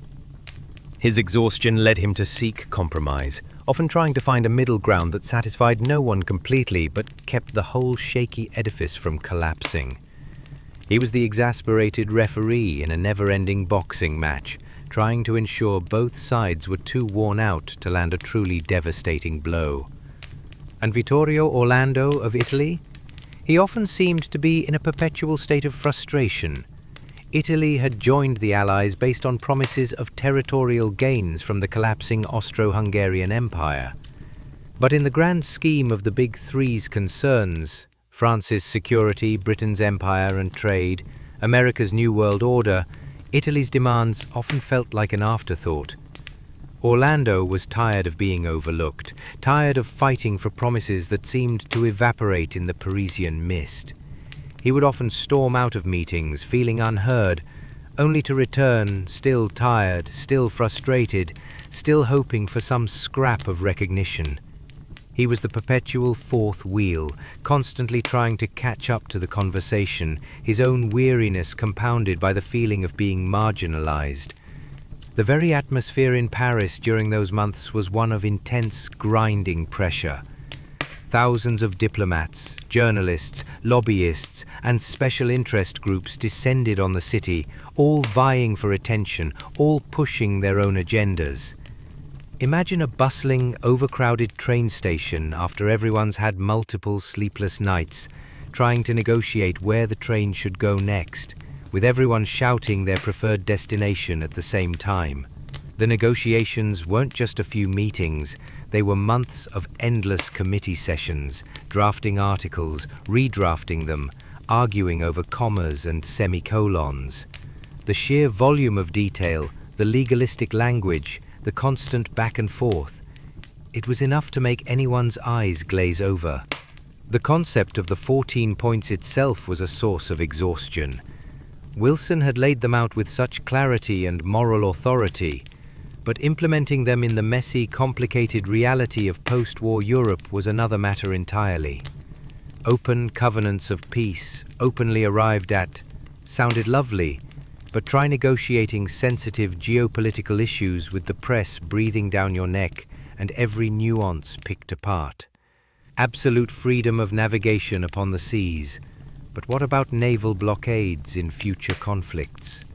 S1: His exhaustion led him to seek compromise, often trying to find a middle ground that satisfied no one completely but kept the whole shaky edifice from collapsing. He was the exasperated referee in a never-ending boxing match, trying to ensure both sides were too worn out to land a truly devastating blow. And Vittorio Orlando of Italy? He often seemed to be in a perpetual state of frustration. Italy had joined the Allies based on promises of territorial gains from the collapsing Austro-Hungarian Empire. But in the grand scheme of the Big Three's concerns, France's security, Britain's empire and trade, America's New World Order, Italy's demands often felt like an afterthought. Orlando was tired of being overlooked, tired of fighting for promises that seemed to evaporate in the Parisian mist. He would often storm out of meetings, feeling unheard, only to return, still tired, still frustrated, still hoping for some scrap of recognition. He was the perpetual fourth wheel, constantly trying to catch up to the conversation, his own weariness compounded by the feeling of being marginalized. The very atmosphere in Paris during those months was one of intense, grinding pressure. Thousands of diplomats, journalists, lobbyists, and special interest groups descended on the city, all vying for attention, all pushing their own agendas. Imagine a bustling, overcrowded train station after everyone's had multiple sleepless nights, trying to negotiate where the train should go next, with everyone shouting their preferred destination at the same time. The negotiations weren't just a few meetings, they were months of endless committee sessions, drafting articles, redrafting them, arguing over commas and semicolons. The sheer volume of detail, the legalistic language, the constant back and forth, it was enough to make anyone's eyes glaze over. The concept of the 14 points itself was a source of exhaustion. Wilson had laid them out with such clarity and moral authority, but implementing them in the messy, complicated reality of post-war Europe was another matter entirely. Open covenants of peace, openly arrived at, sounded lovely, but try negotiating sensitive geopolitical issues with the press breathing down your neck and every nuance picked apart. Absolute freedom of navigation upon the seas, but what about naval blockades in future conflicts?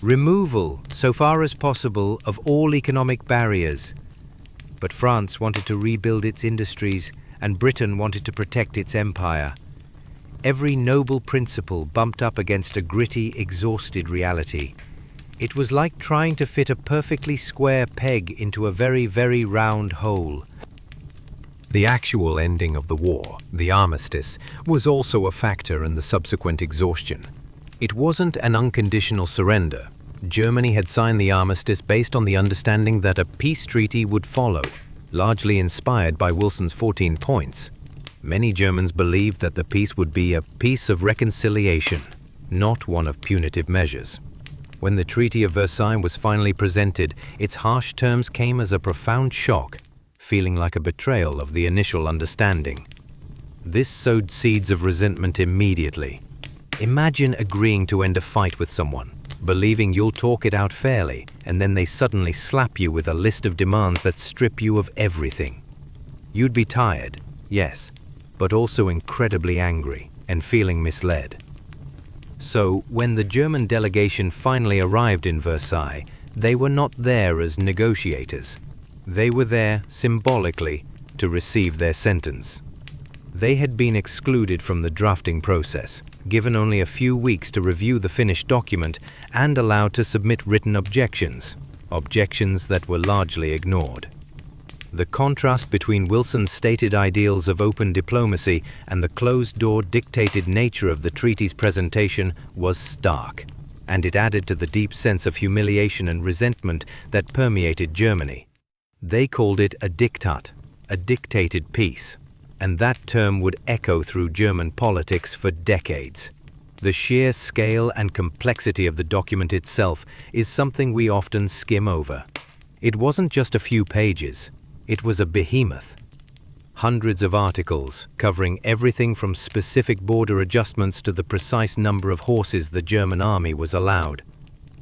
S1: Removal, so far as possible, of all economic barriers. But France wanted to rebuild its industries, and Britain wanted to protect its empire. Every noble principle bumped up against a gritty, exhausted reality. It was like trying to fit a perfectly square peg into a very, very round hole. The actual ending of the war, the armistice, was also a factor in the subsequent exhaustion. It wasn't an unconditional surrender. Germany had signed the armistice based on the understanding that a peace treaty would follow, largely inspired by Wilson's 14 points. Many Germans believed that the peace would be a peace of reconciliation, not one of punitive measures. When the Treaty of Versailles was finally presented, its harsh terms came as a profound shock, feeling like a betrayal of the initial understanding. This sowed seeds of resentment immediately. Imagine agreeing to end a fight with someone, believing you'll talk it out fairly, and then they suddenly slap you with a list of demands that strip you of everything. You'd be tired, yes, but also incredibly angry and feeling misled. So, when the German delegation finally arrived in Versailles, they were not there as negotiators. They were there, symbolically, to receive their sentence. They had been excluded from the drafting process, given only a few weeks to review the finished document, and allowed to submit written objections that were largely ignored. The contrast between Wilson's stated ideals of open diplomacy and the closed-door dictated nature of the treaty's presentation was stark, and it added to the deep sense of humiliation and resentment that permeated Germany. They called it a diktat, a dictated peace, and that term would echo through German politics for decades. The sheer scale and complexity of the document itself is something we often skim over. It wasn't just a few pages. It was a behemoth. Hundreds of articles covering everything from specific border adjustments to the precise number of horses the German army was allowed.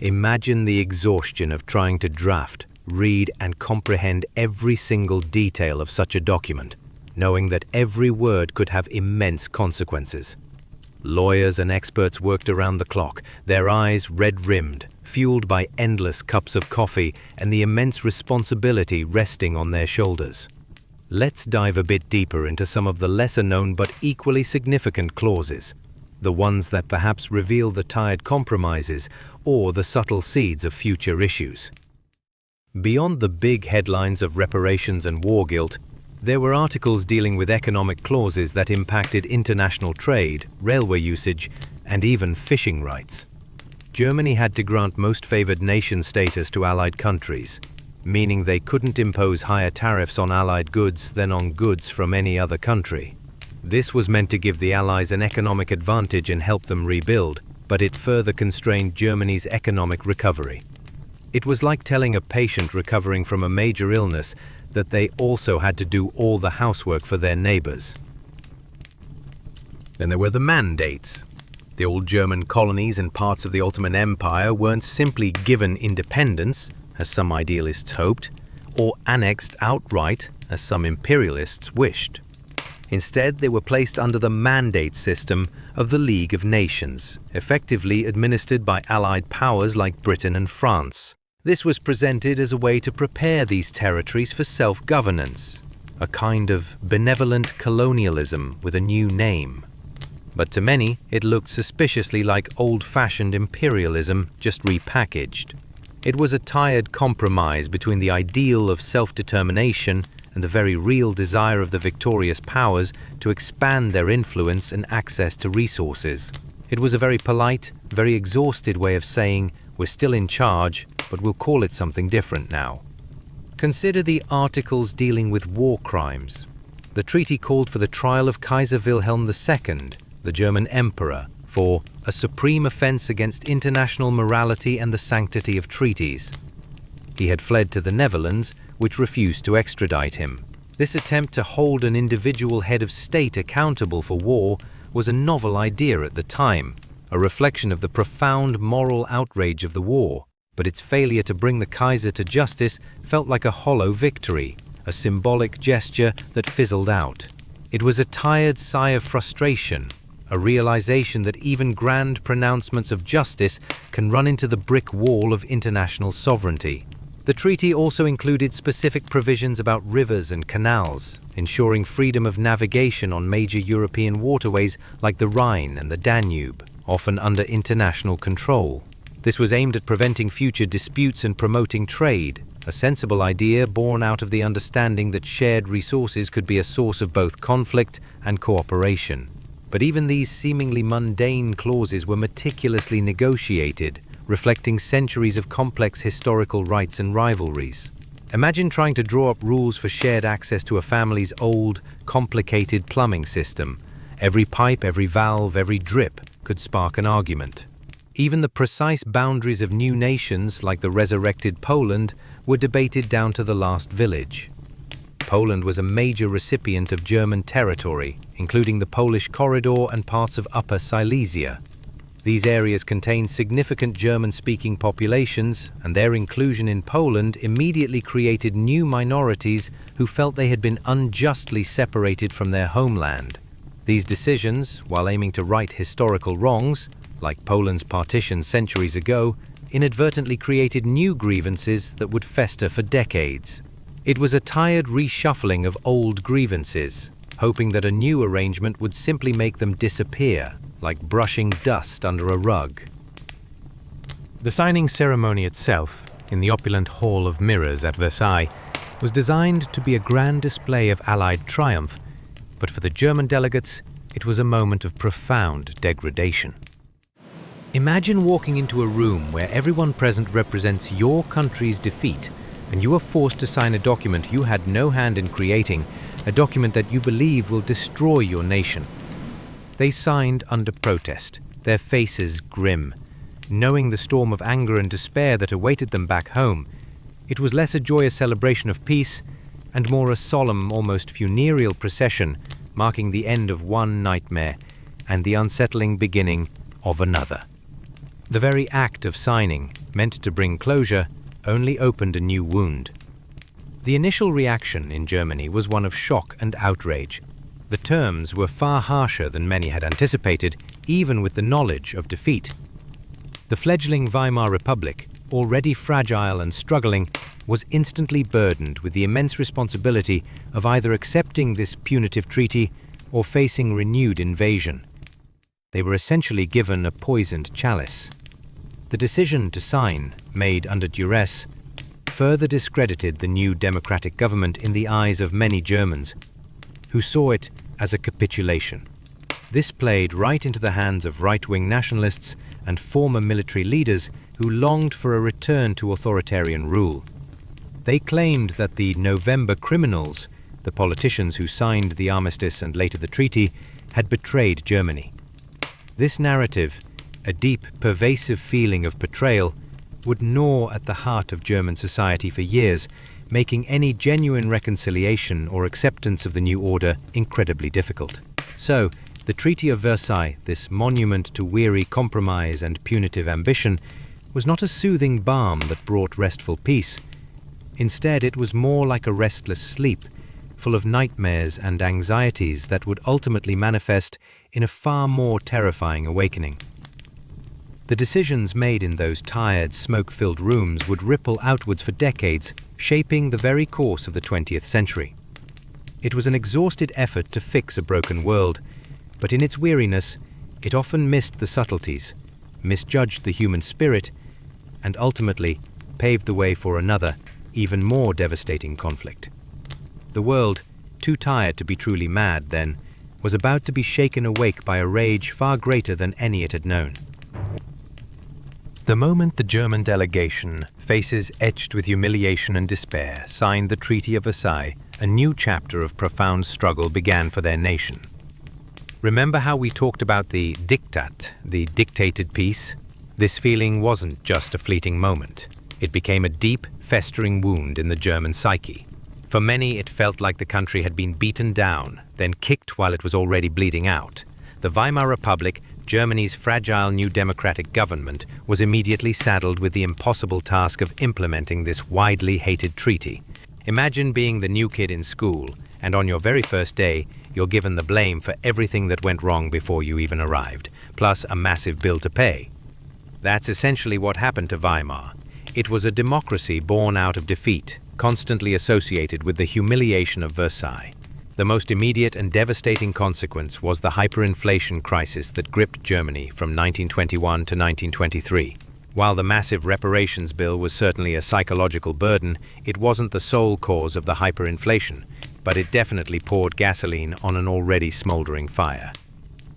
S1: Imagine the exhaustion of trying to draft, read, and comprehend every single detail of such a document, knowing that every word could have immense consequences. Lawyers and experts worked around the clock, their eyes red-rimmed, fueled by endless cups of coffee and the immense responsibility resting on their shoulders. Let's dive a bit deeper into some of the lesser-known but equally significant clauses. the ones that perhaps reveal the tired compromises or the subtle seeds of future issues. Beyond the big headlines of reparations and war guilt, there were articles dealing with economic clauses that impacted international trade, railway usage, and even fishing rights. Germany had to grant most favored nation status to Allied countries, meaning they couldn't impose higher tariffs on Allied goods than on goods from any other country. This was meant to give the Allies an economic advantage and help them rebuild, but it further constrained Germany's economic recovery. It was like telling a patient recovering from a major illness that they also had to do all the housework for their neighbors.
S2: Then there were the mandates. The old German colonies and parts of the Ottoman Empire weren't simply given independence, as some idealists hoped, or annexed outright, as some imperialists wished. Instead, they were placed under the mandate system of the League of Nations, effectively administered by Allied powers like Britain and France. This was presented as a way to prepare these territories for self-governance, a kind of benevolent colonialism with a new name. But to many, it looked suspiciously like old-fashioned imperialism just repackaged. It was a tired compromise between the ideal of self-determination and the very real desire of the victorious powers to expand their influence and access to resources. It was a very polite, very exhausted way of saying, we're still in charge, but we'll call it something different now. Consider the articles dealing with war crimes. The treaty called for the trial of Kaiser Wilhelm II, the German emperor, for a supreme offense against international morality and the sanctity of treaties. He had fled to the Netherlands, which refused to extradite him. This attempt to hold an individual head of state accountable for war was a novel idea at the time, a reflection of the profound moral outrage of the war, but its failure to bring the Kaiser to justice felt like a hollow victory, a symbolic gesture that fizzled out. It was a tired sigh of frustration, a realization that even grand pronouncements of justice can run into the brick wall of international sovereignty. The treaty also included specific provisions about rivers and canals, ensuring freedom of navigation on major European waterways like the Rhine and the Danube, often under international control. This was aimed at preventing future disputes and promoting trade, a sensible idea born out of the understanding that shared resources could be a source of both conflict and cooperation. But even these seemingly mundane clauses were meticulously negotiated, reflecting centuries of complex historical rights and rivalries. Imagine trying to draw up rules for shared access to a family's old, complicated plumbing system. Every pipe, every valve, every drip could spark an argument. Even the precise boundaries of new nations, like the resurrected Poland, were debated down to the last village. Poland was a major recipient of German territory, including the Polish corridor and parts of Upper Silesia. These areas contained significant German-speaking populations, and their inclusion in Poland immediately created new minorities who felt they had been unjustly separated from their homeland. These decisions, while aiming to right historical wrongs, like Poland's partition centuries ago, inadvertently created new grievances that would fester for decades. It was a tired reshuffling of old grievances, hoping that a new arrangement would simply make them disappear, like brushing dust under a rug.
S1: The signing ceremony itself, in the opulent Hall of Mirrors at Versailles, was designed to be a grand display of Allied triumph, but for the German delegates, it was a moment of profound degradation. Imagine walking into a room where everyone present represents your country's defeat, and you are forced to sign a document you had no hand in creating, a document that you believe will destroy your nation. They signed under protest, their faces grim. Knowing the storm of anger and despair that awaited them back home, it was less a joyous celebration of peace and more a solemn, almost funereal procession marking the end of one nightmare and the unsettling beginning of another. The very act of signing, meant to bring closure, only opened a new wound. The initial reaction in Germany was one of shock and outrage. The terms were far harsher than many had anticipated, even with the knowledge of defeat. The fledgling Weimar Republic, already fragile and struggling, was instantly burdened with the immense responsibility of either accepting this punitive treaty or facing renewed invasion. They were essentially given a poisoned chalice. The decision to sign, made under duress, further discredited the new democratic government in the eyes of many Germans, who saw it as a capitulation. This played right into the hands of right-wing nationalists and former military leaders who longed for a return to authoritarian rule. They claimed that the November criminals, the politicians who signed the armistice and later the treaty, had betrayed Germany. This narrative, a deep, pervasive feeling of betrayal, would gnaw at the heart of German society for years, making any genuine reconciliation or acceptance of the new order incredibly difficult. So, the Treaty of Versailles, this monument to weary compromise and punitive ambition, was not a soothing balm that brought restful peace. Instead, it was more like a restless sleep, full of nightmares and anxieties that would ultimately manifest in a far more terrifying awakening. The decisions made in those tired, smoke-filled rooms would ripple outwards for decades, shaping the very course of the 20th century. It was an exhausted effort to fix a broken world, but in its weariness, it often missed the subtleties, misjudged the human spirit, and ultimately paved the way for another, even more devastating conflict. The world, too tired to be truly mad then, was about to be shaken awake by a rage far greater than any it had known. The moment the German delegation, faces etched with humiliation and despair, signed the Treaty of Versailles, a new chapter of profound struggle began for their nation. Remember how we talked about the Diktat, the dictated peace? This feeling wasn't just a fleeting moment. It became a deep, festering wound in the German psyche. For many, it felt like the country had been beaten down, then kicked while it was already bleeding out. The Weimar Republic, Germany's fragile new democratic government, was immediately saddled with the impossible task of implementing this widely hated treaty. Imagine being the new kid in school, and on your very first day, you're given the blame for everything that went wrong before you even arrived, plus a massive bill to pay. That's essentially what happened to Weimar. It was a democracy born out of defeat, constantly associated with the humiliation of Versailles. The most immediate and devastating consequence was the hyperinflation crisis that gripped Germany from 1921 to 1923. While the massive reparations bill was certainly a psychological burden, it wasn't the sole cause of the hyperinflation, but it definitely poured gasoline on an already smoldering fire.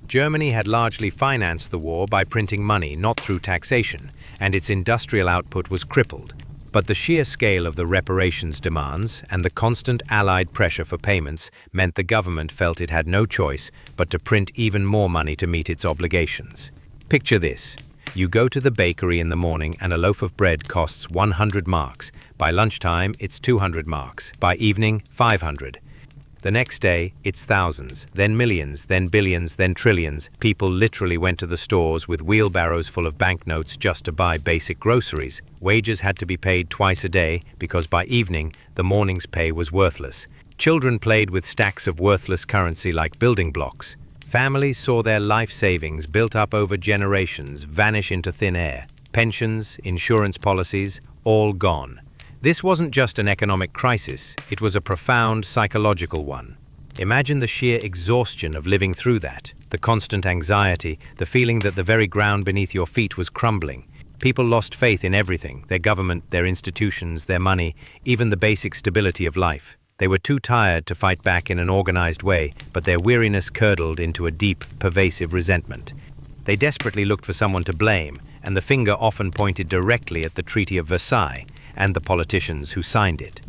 S1: Germany had largely financed the war by printing money, not through taxation, and its industrial output was crippled. But the sheer scale of the reparations demands and the constant Allied pressure for payments meant the government felt it had no choice but to print even more money to meet its obligations. Picture this. You go to the bakery in the morning and a loaf of bread costs 100 marks. By lunchtime, it's 200 marks. By evening, 500. The next day, it's thousands, then millions, then billions, then trillions. People literally went to the stores with wheelbarrows full of banknotes just to buy basic groceries. Wages had to be paid twice a day because by evening, the morning's pay was worthless. Children played with stacks of worthless currency like building blocks. Families saw their life savings built up over generations vanish into thin air. Pensions, insurance policies, all gone. This wasn't just an economic crisis, it was a profound psychological one. Imagine the sheer exhaustion of living through that, the constant anxiety, the feeling that the very ground beneath your feet was crumbling. People lost faith in everything, their government, their institutions, their money, even the basic stability of life. They were too tired to fight back in an organized way, but their weariness curdled into a deep, pervasive resentment. They desperately looked for someone to blame, and the finger often pointed directly at the Treaty of Versailles and the politicians who signed it.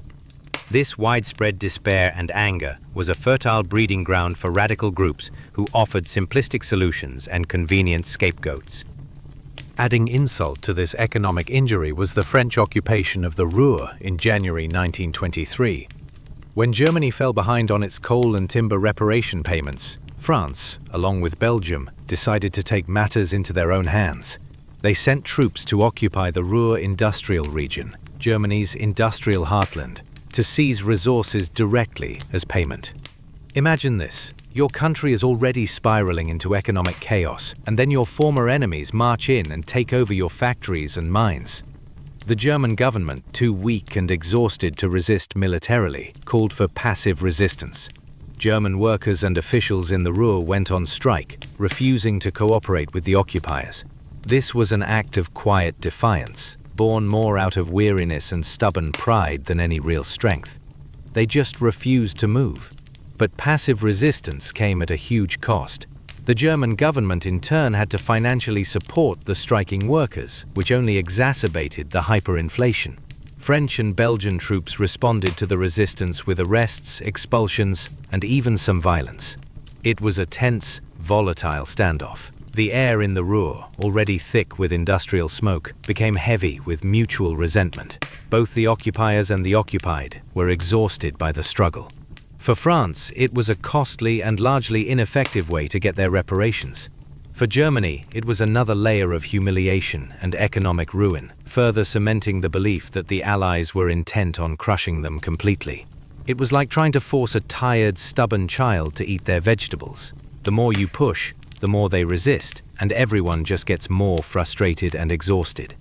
S1: This widespread despair and anger was a fertile breeding ground for radical groups who offered simplistic solutions and convenient scapegoats.
S2: Adding insult to this economic injury was the French occupation of the Ruhr in January 1923. When Germany fell behind on its coal and timber reparation payments, France, along with Belgium, decided to take matters into their own hands. They sent troops to occupy the Ruhr industrial region, Germany's industrial heartland, to seize resources directly as payment. Imagine this. Your country is already spiraling into economic chaos, and then your former enemies march in and take over your factories and mines. The German government, too weak and exhausted to resist militarily, called for passive resistance. German workers and officials in the Ruhr went on strike,
S1: refusing to cooperate with the occupiers. This was an act of quiet defiance, born more out of weariness and stubborn pride than any real strength. They just refused to move. But passive resistance came at a huge cost. The German government in turn had to financially support the striking workers, which only exacerbated the hyperinflation. French and Belgian troops responded to the resistance with arrests, expulsions, and even some violence. It was a tense, volatile standoff. The air in the Ruhr, already thick with industrial smoke, became heavy with mutual resentment. Both the occupiers and the occupied were exhausted by the struggle. For France, it was a costly and largely ineffective way to get their reparations. For Germany, it was another layer of humiliation and economic ruin, further cementing the belief that the Allies were intent on crushing them completely. It was like trying to force a tired, stubborn child to eat their vegetables. The more you push, the more they resist, and everyone just gets more frustrated and exhausted.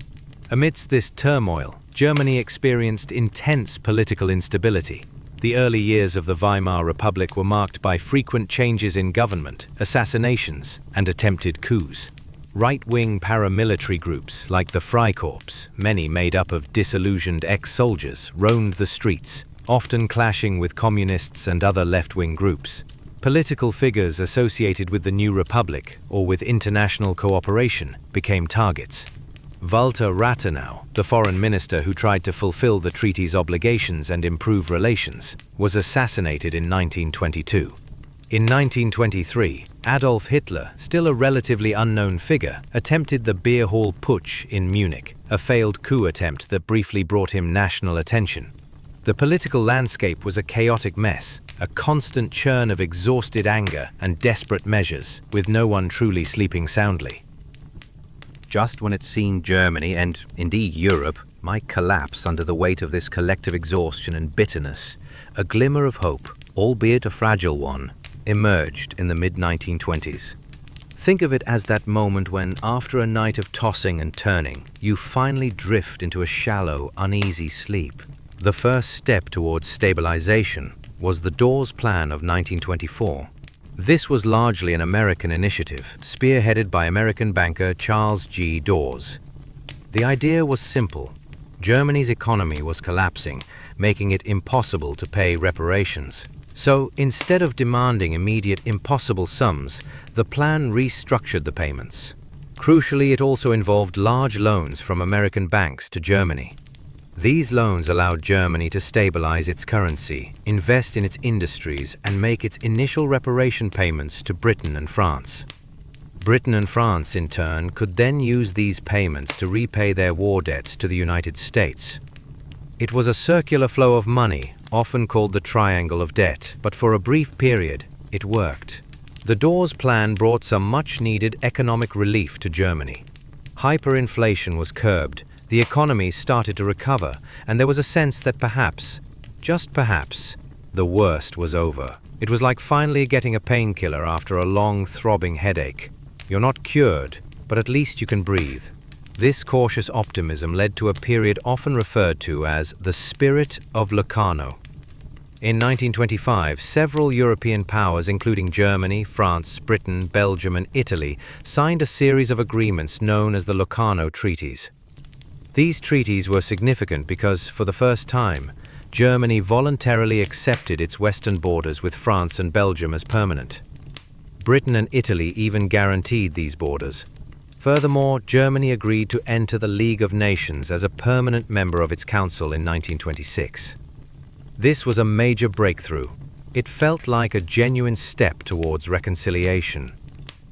S1: Amidst this turmoil, Germany experienced intense political instability. The early years of the Weimar Republic were marked by frequent changes in government, assassinations, and attempted coups. Right-wing paramilitary groups like the Freikorps, many made up of disillusioned ex-soldiers, roamed the streets, often clashing with communists and other left-wing groups. Political figures associated with the new republic or with international cooperation became targets. Walter Rathenau, the foreign minister who tried to fulfill the treaty's obligations and improve relations, was assassinated in 1922. In 1923, Adolf Hitler, still a relatively unknown figure, attempted the beer hall putsch in Munich, a failed coup attempt that briefly brought him national attention. The political landscape was a chaotic mess, a constant churn of exhausted anger and desperate measures, with no one truly sleeping soundly.
S2: Just when it seemed Germany, and indeed Europe, might collapse under the weight of this collective exhaustion and bitterness, a glimmer of hope, albeit a fragile one, emerged in the mid-1920s. Think of it as that moment when, after a night of tossing and turning, you finally drift into a shallow, uneasy sleep. The first step towards stabilization was the Dawes Plan of 1924. This was largely an American initiative, spearheaded by American banker Charles G. Dawes. The idea was simple. Germany's economy was collapsing, making it impossible to pay reparations. So, instead of demanding immediate impossible sums, the plan restructured the payments. Crucially, it also involved large loans from American banks to Germany. These loans allowed Germany to stabilize its currency, invest in its industries, and make its initial reparation payments to Britain and France. Britain and France, in turn, could then use these payments to repay their war debts to the United States. It was a circular flow of money, often called the triangle of debt, but for a brief period, it worked. The Dawes Plan brought some much-needed economic relief to Germany. Hyperinflation was curbed, the economy started to recover, and there was a sense that perhaps, just perhaps, the worst was over. It was like finally getting a painkiller after a long, throbbing headache. You're not cured, but at least you can breathe. This cautious optimism led to a period often referred to as the Spirit of Locarno. In 1925, several European powers, including Germany, France, Britain, Belgium, and Italy, signed a series of agreements known as the Locarno Treaties. These treaties were significant because, for the first time, Germany voluntarily accepted its western borders with France and Belgium as permanent. Britain and Italy even guaranteed these borders. Furthermore, Germany agreed to enter the League of Nations as a permanent member of its council in 1926. This was a major breakthrough. It felt like a genuine step towards reconciliation,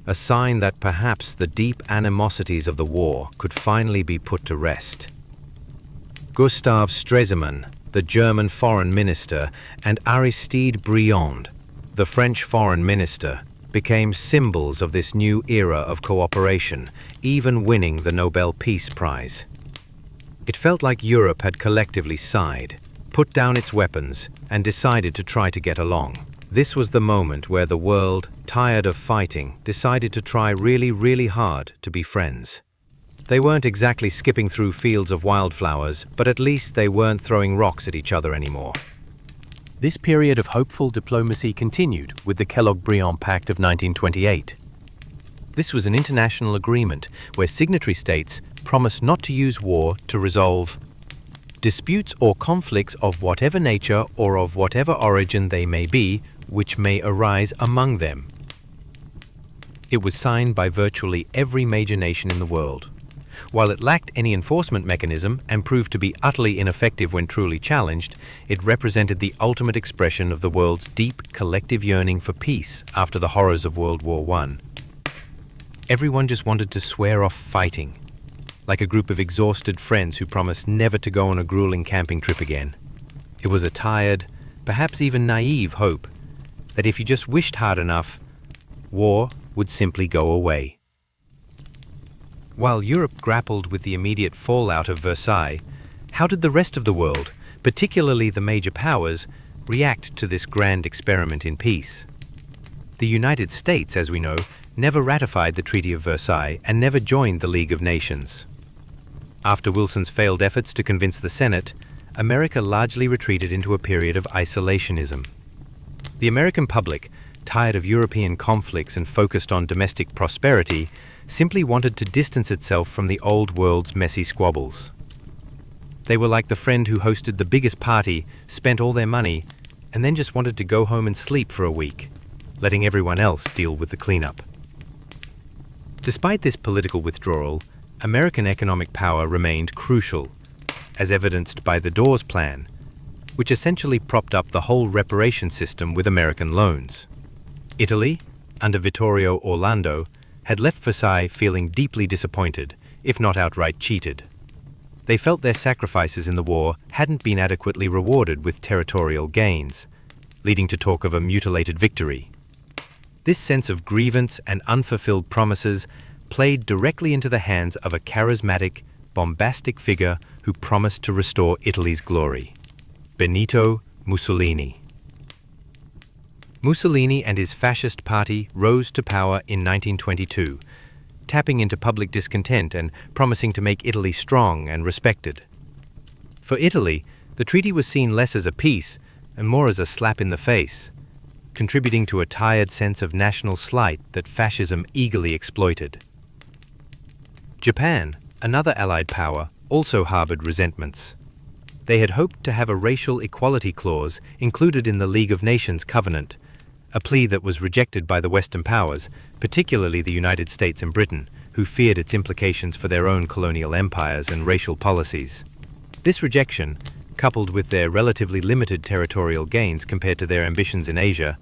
S2: a sign that perhaps the deep animosities of the war could finally be put to rest. Gustav Stresemann, the German foreign minister, and Aristide Briand, the French foreign minister, became symbols of this new era of cooperation, even winning the Nobel Peace Prize. It felt like Europe had collectively sighed, put down its weapons, and decided to try to get along. This was the moment where the world, tired of fighting, decided to try really, really hard to be friends. They weren't exactly skipping through fields of wildflowers, but at least they weren't throwing rocks at each other anymore. This period of hopeful diplomacy continued with the Kellogg-Briand Pact of 1928. This was an international agreement where signatory states promised not to use war to resolve disputes or conflicts of whatever nature or of whatever origin they may be, which may arise among them. It was signed by virtually every major nation in the world. While it lacked any enforcement mechanism and proved to be utterly ineffective when truly challenged, it represented the ultimate expression of the world's deep collective yearning for peace after the horrors of World War I. Everyone just wanted to swear off fighting, like a group of exhausted friends who promised never to go on a grueling camping trip again. It was a tired, perhaps even naive hope that if you just wished hard enough, war would simply go away. While Europe grappled with the immediate fallout of Versailles, how did the rest of the world, particularly the major powers, react to this grand experiment in peace? The United States, as we know, never ratified the Treaty of Versailles and never joined the League of Nations. After Wilson's failed efforts to convince the Senate, America largely retreated into a period of isolationism. The American public, tired of European conflicts and focused on domestic prosperity, simply wanted to distance itself from the old world's messy squabbles. They were like the friend who hosted the biggest party, spent all their money, and then just wanted to go home and sleep for a week, letting everyone else deal with the cleanup. Despite this political withdrawal, American economic power remained crucial, as evidenced by the Dawes Plan, which essentially propped up the whole reparation system with American loans. Italy, under Vittorio Orlando, had left Versailles feeling deeply disappointed, if not outright cheated. They felt their sacrifices in the war hadn't been adequately rewarded with territorial gains, leading to talk of a mutilated victory. This sense of grievance and unfulfilled promises played directly into the hands of a charismatic, bombastic figure who promised to restore Italy's glory: Benito Mussolini. Mussolini and his fascist party rose to power in 1922, tapping into public discontent and promising to make Italy strong and respected. For Italy, the treaty was seen less as a peace and more as a slap in the face, contributing to a tired sense of national slight that fascism eagerly exploited. Japan, another Allied power, also harbored resentments. They had hoped to have a racial equality clause included in the League of Nations covenant, a plea that was rejected by the Western powers, particularly the United States and Britain, who feared its implications for their own colonial empires and racial policies. This rejection, coupled with their relatively limited territorial gains compared to their ambitions in Asia,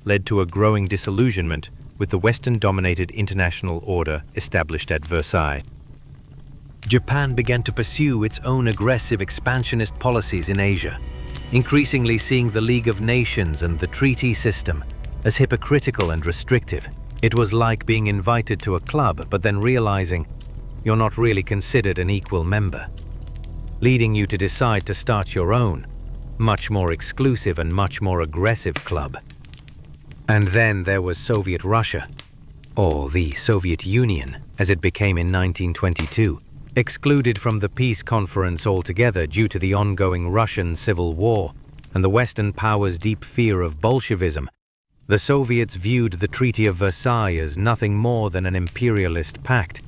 S2: led to a growing disillusionment with the Western-dominated international order established at Versailles. Japan began to pursue its own aggressive expansionist policies in Asia, increasingly seeing the League of Nations and the treaty system as hypocritical and restrictive. It was like being invited to a club but then realizing you're not really considered an equal member, leading you to decide to start your own, much more exclusive and much more aggressive club. And then there was Soviet Russia, or the Soviet Union, as it became in 1922, excluded from the peace conference altogether due to the ongoing Russian Civil War and the Western powers' deep fear of Bolshevism. The Soviets viewed the Treaty of Versailles as nothing more than an imperialist pact.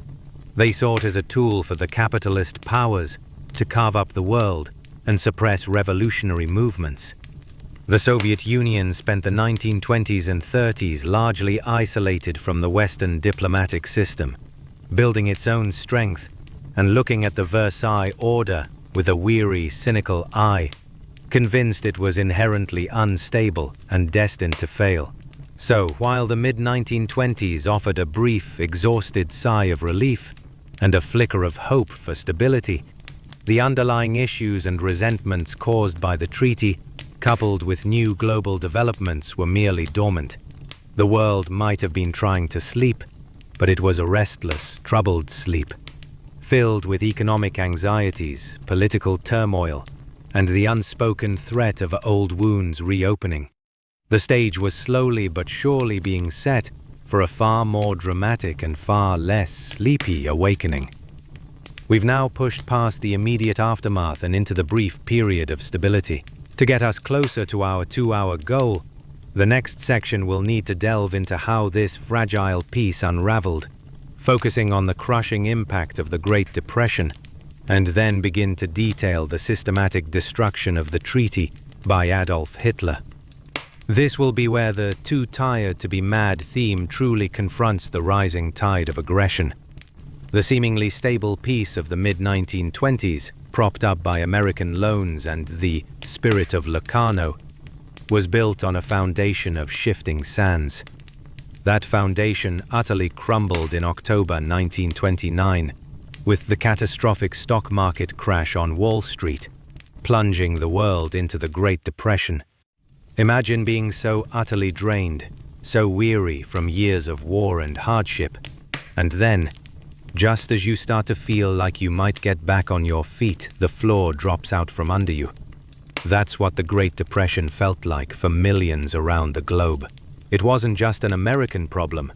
S2: They saw it as a tool for the capitalist powers to carve up the world and suppress revolutionary movements. The Soviet Union spent the 1920s and 30s largely isolated from the Western diplomatic system, building its own strength and looking at the Versailles Order with a weary, cynical eye, convinced it was inherently unstable and destined to fail. So, while the mid-1920s offered a brief, exhausted sigh of relief and a flicker of hope for stability, the underlying issues and resentments caused by the treaty, coupled with new global developments, were merely dormant. The world might have been trying to sleep, but it was a restless, troubled sleep, filled with economic anxieties, political turmoil, and the unspoken threat of old wounds reopening. The stage was slowly but surely being set for a far more dramatic and far less sleepy awakening. We've now pushed past the immediate aftermath and into the brief period of stability. To get us closer to our 2-hour goal,
S1: The next section will need to delve into how this fragile peace unraveled, focusing on the crushing impact of the Great Depression, and then begin to detail the systematic destruction of the treaty by Adolf Hitler. This will be where the too tired to be mad theme truly confronts the rising tide of aggression. The seemingly stable peace of the mid-1920s, propped up by American loans and the spirit of Locarno, was built on a foundation of shifting sands. That foundation utterly crumbled in October 1929, with the catastrophic stock market crash on Wall Street, plunging the world into the Great Depression. Imagine being so utterly drained, so weary from years of war and hardship, and then, just as you start to feel like you might get back on your feet, the floor drops out from under you. That's what the Great Depression felt like for millions around the globe. It wasn't just an American problem.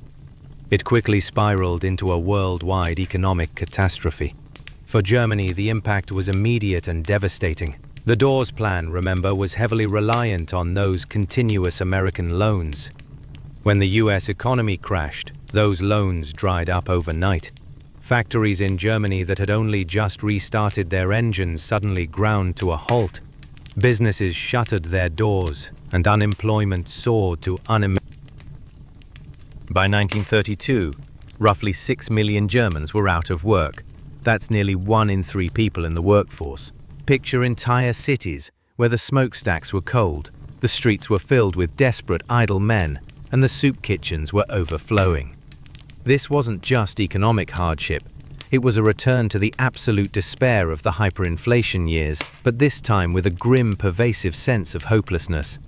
S1: It quickly spiraled into a worldwide economic catastrophe. For Germany, the impact was immediate and devastating. The Dawes Plan, remember, was heavily reliant on those continuous American loans. When the US economy crashed, those loans dried up overnight. Factories in Germany that had only just restarted their engines suddenly ground to a halt. Businesses shuttered their doors, and unemployment soared to By 1932, roughly 6 million Germans were out of work. That's nearly 1 in 3 people in the workforce. Picture entire cities where the smokestacks were cold, the streets were filled with desperate idle men, and the soup kitchens were overflowing. This wasn't just economic hardship. It was a return to the absolute despair of the hyperinflation years, but this time with a grim, pervasive sense of hopelessness.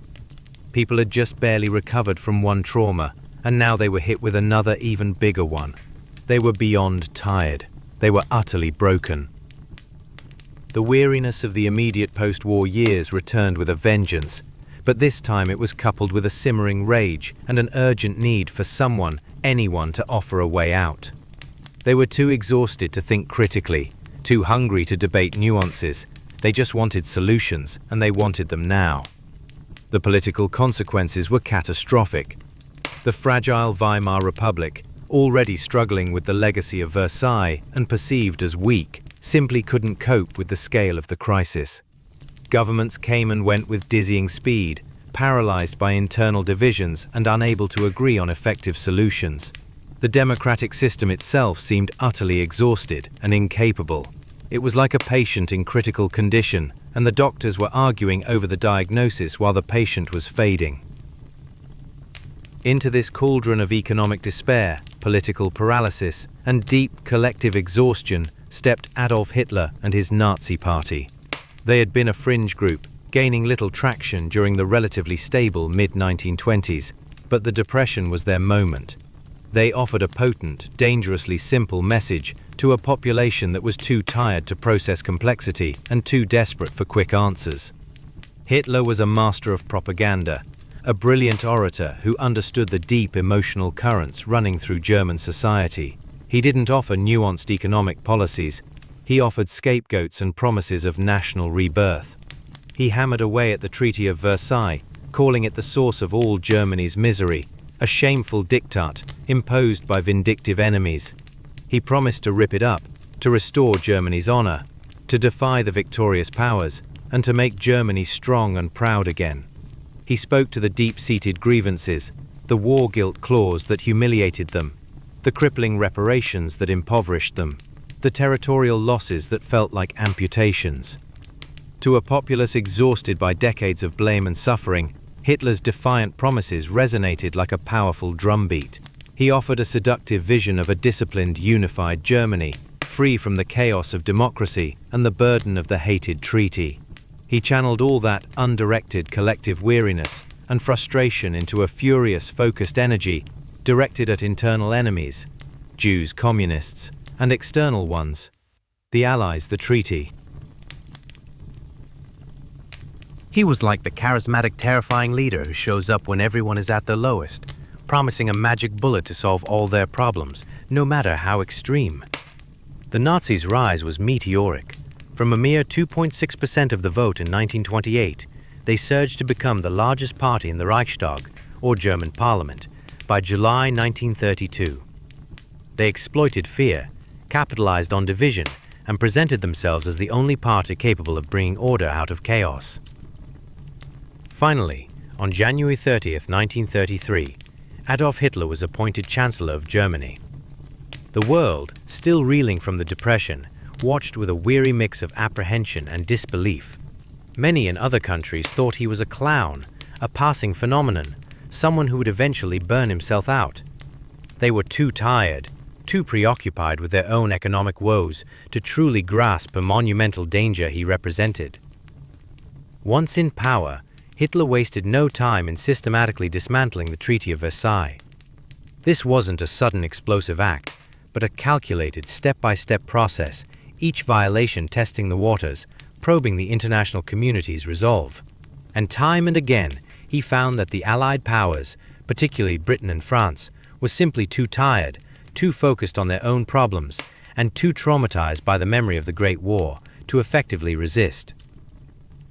S1: People had just barely recovered from one trauma, and now they were hit with another, even bigger one. They were beyond tired. They were utterly broken. The weariness of the immediate post-war years returned with a vengeance, but this time it was coupled with a simmering rage and an urgent need for someone, anyone, to offer a way out. They were too exhausted to think critically, too hungry to debate nuances. They just wanted solutions, and they wanted them now. The political consequences were catastrophic. The fragile Weimar Republic, already struggling with the legacy of Versailles and perceived as weak, simply couldn't cope with the scale of the crisis. Governments came and went with dizzying speed, paralyzed by internal divisions and unable to agree on effective solutions. The democratic system itself seemed utterly exhausted and incapable. It was like a patient in critical condition, and the doctors were arguing over the diagnosis while the patient was fading. Into this cauldron of economic despair, political paralysis, and deep collective exhaustion stepped Adolf Hitler and his Nazi party. They had been a fringe group, gaining little traction during the relatively stable mid-1920s, but the Depression was their moment. They offered a potent, dangerously simple message to a population that was too tired to process complexity and too desperate for quick answers. Hitler was a master of propaganda, a brilliant orator who understood the deep emotional currents running through German society. He didn't offer nuanced economic policies. He offered scapegoats and promises of national rebirth. He hammered away at the Treaty of Versailles, calling it the source of all Germany's misery, a shameful diktat imposed by vindictive enemies. He promised to rip it up, to restore Germany's honor, to defy the victorious powers, and to make Germany strong and proud again. He spoke to the deep-seated grievances, the war guilt clause that humiliated them, the crippling reparations that impoverished them, the territorial losses that felt like amputations. To a populace exhausted by decades of blame and suffering, Hitler's defiant promises resonated like a powerful drumbeat. He offered a seductive vision of a disciplined, unified Germany, free from the chaos of democracy and the burden of the hated treaty. He channeled all that undirected collective weariness and frustration into a furious, focused energy directed at internal enemies, Jews, communists, and external ones, the Allies, the treaty.
S2: He was like the charismatic, terrifying leader who shows up when everyone is at their lowest, promising a magic bullet to solve all their problems, no matter how extreme. The Nazis' rise was meteoric. From a mere 2.6% of the vote in 1928, they surged to become the largest party in the Reichstag,
S1: or German parliament by July 1932. They exploited fear, capitalized on division, and presented themselves as the only party capable of bringing order out of chaos. Finally, on January 30th, 1933, Adolf Hitler was appointed Chancellor of Germany. The world, still reeling from the Depression, watched with a weary mix of apprehension and disbelief. Many in other countries thought he was a clown, a passing phenomenon, someone who would eventually burn himself out. They were too tired, too preoccupied with their own economic woes to truly grasp the monumental danger he represented. Once in power, Hitler wasted no time in systematically dismantling the Treaty of Versailles. This wasn't a sudden explosive act, but a calculated step-by-step process, each violation testing the waters, probing the international community's resolve. And time and again, he found that the Allied powers, particularly Britain and France, were simply too tired, too focused on their own problems, and too traumatized by the memory of the Great War to effectively resist.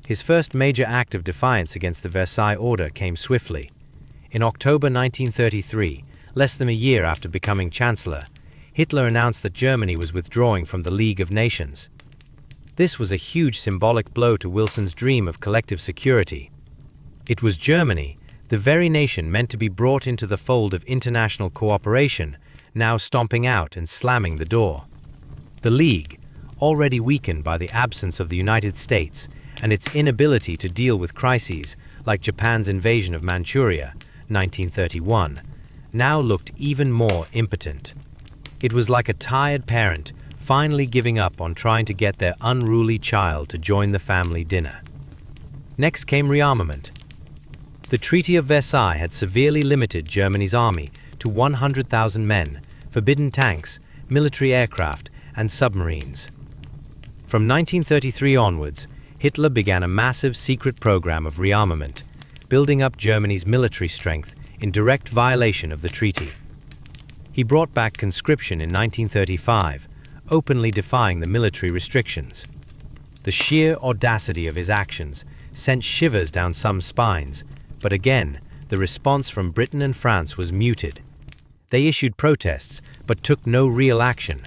S1: His first major act of defiance against the Versailles Order came swiftly. In October 1933, less than a year after becoming Chancellor, Hitler announced that Germany was withdrawing from the League of Nations. This was a huge symbolic blow to Wilson's dream of collective security. It was Germany, the very nation meant to be brought into the fold of international cooperation, now stomping out and slamming the door. The League, already weakened by the absence of the United States and its inability to deal with crises like Japan's invasion of Manchuria, 1931, now looked even more impotent. It was like a tired parent finally giving up on trying to get their unruly child to join the family dinner. Next came rearmament. The Treaty of Versailles had severely limited Germany's army to 100,000 men, forbidden tanks, military aircraft, and submarines. From 1933 onwards, Hitler began a massive secret program of rearmament, building up Germany's military strength in direct violation of the treaty. He brought back conscription in 1935, openly defying the military restrictions. The sheer audacity of his actions sent shivers down some spines, but again, the response from Britain and France was muted. They issued protests, but took no real action.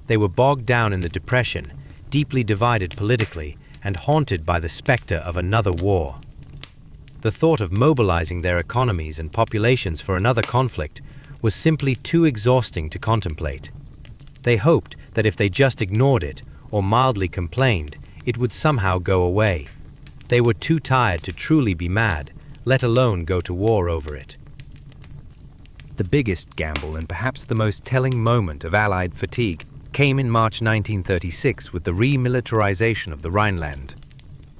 S1: They were bogged down in the Depression, deeply divided politically, and haunted by the specter of another war. The thought of mobilizing their economies and populations for another conflict was simply too exhausting to contemplate. They hoped that if they just ignored it, or mildly complained, it would somehow go away. They were too tired to truly be mad, let alone go to war over it. The biggest gamble and perhaps the most telling moment of Allied fatigue came in March 1936 with the remilitarization of the Rhineland.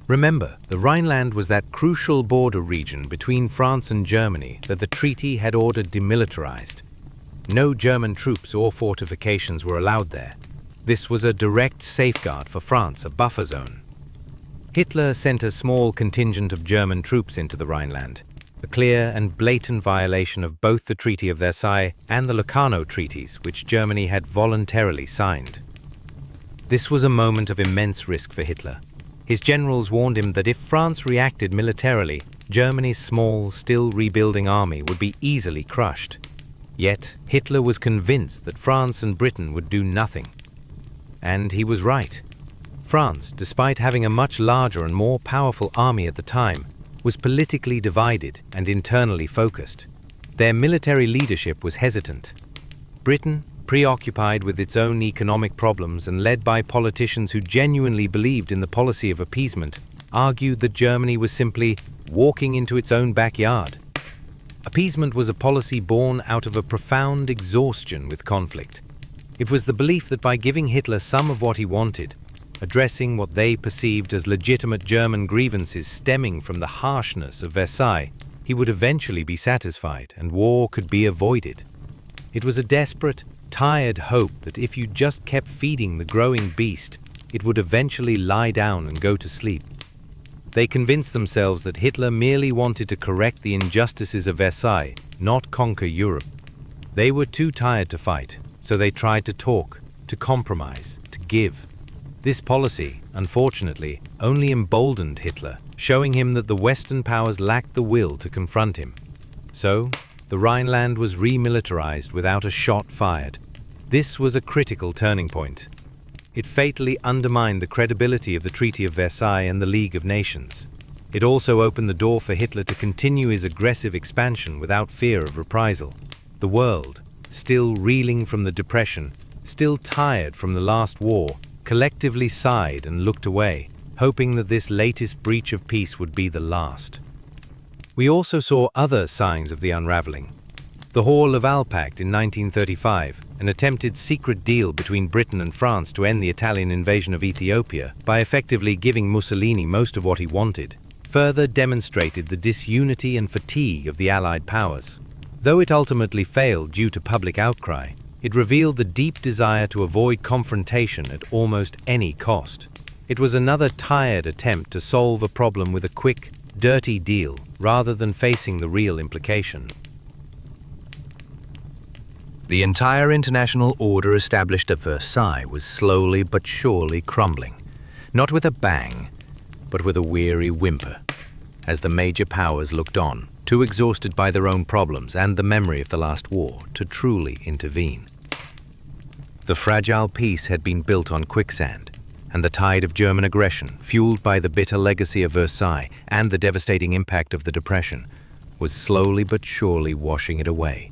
S1: Remember, the Rhineland was that crucial border region between France and Germany that the treaty had ordered demilitarized. No German troops or fortifications were allowed there. This was a direct safeguard for France, a buffer zone. Hitler sent a small contingent of German troops into the Rhineland, a clear and blatant violation of both the Treaty of Versailles and the Locarno treaties, which Germany had voluntarily signed. This was a moment of immense risk for Hitler. His generals warned him that if France reacted militarily, Germany's small, still rebuilding army would be easily crushed. Yet, Hitler was convinced that France and Britain would do nothing. And he was right. France, despite having a much larger and more powerful army at the time, was politically divided and internally focused. Their military leadership was hesitant. Britain, preoccupied with its own economic problems and led by politicians who genuinely believed in the policy of appeasement, argued that Germany was simply walking into its own backyard. Appeasement was a policy born out of a profound exhaustion with conflict. It was the belief that by giving Hitler some of what he wanted, addressing what they perceived as legitimate German grievances stemming from the harshness of Versailles, he would eventually be satisfied and war could be avoided. It was a desperate, tired hope that if you just kept feeding the growing beast, it would eventually lie down and go to sleep. They convinced themselves that Hitler merely wanted to correct the injustices of Versailles, not conquer Europe. They were too tired to fight, so they tried to talk, to compromise, to give. This policy, unfortunately, only emboldened Hitler, showing him that the Western powers lacked the will to confront him. So, the Rhineland was remilitarized without a shot fired. This was a critical turning point. It fatally undermined the credibility of the Treaty of Versailles and the League of Nations. It also opened the door for Hitler to continue his aggressive expansion without fear of reprisal. The world, still reeling from the Depression, still tired from the last war, collectively sighed and looked away, hoping that this latest breach of peace would be the last. We also saw other signs of the unraveling. The Laval Pact in 1935, an attempted secret deal between Britain and France to end the Italian invasion of Ethiopia by effectively giving Mussolini most of what he wanted, further demonstrated the disunity and fatigue of the Allied powers. Though it ultimately failed due to public outcry, it revealed the deep desire to avoid confrontation at almost any cost. It was another tired attempt to solve a problem with a quick, dirty deal rather than facing the real implication.
S2: The entire international order established at Versailles was slowly but surely crumbling, not with a bang, but with a weary whimper, as the major powers looked on, too exhausted by their own problems and the memory of the last war to truly intervene. The fragile peace had been built on quicksand, and the tide of German aggression, fueled by the bitter legacy of Versailles and the devastating impact of the Depression, was slowly but surely washing it away.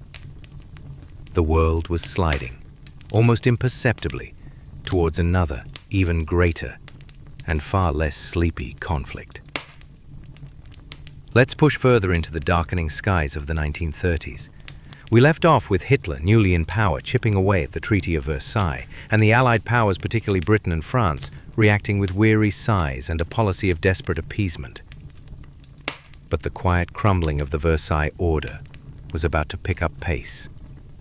S2: The world was sliding, almost imperceptibly, towards another, even greater, and far less sleepy conflict. Let's push further into the darkening skies of the 1930s. We left off with Hitler, newly in power, chipping away at the Treaty of Versailles, and the Allied powers, particularly Britain and France, reacting with weary sighs and a policy of desperate appeasement. But the quiet crumbling of the Versailles Order was about to pick up pace,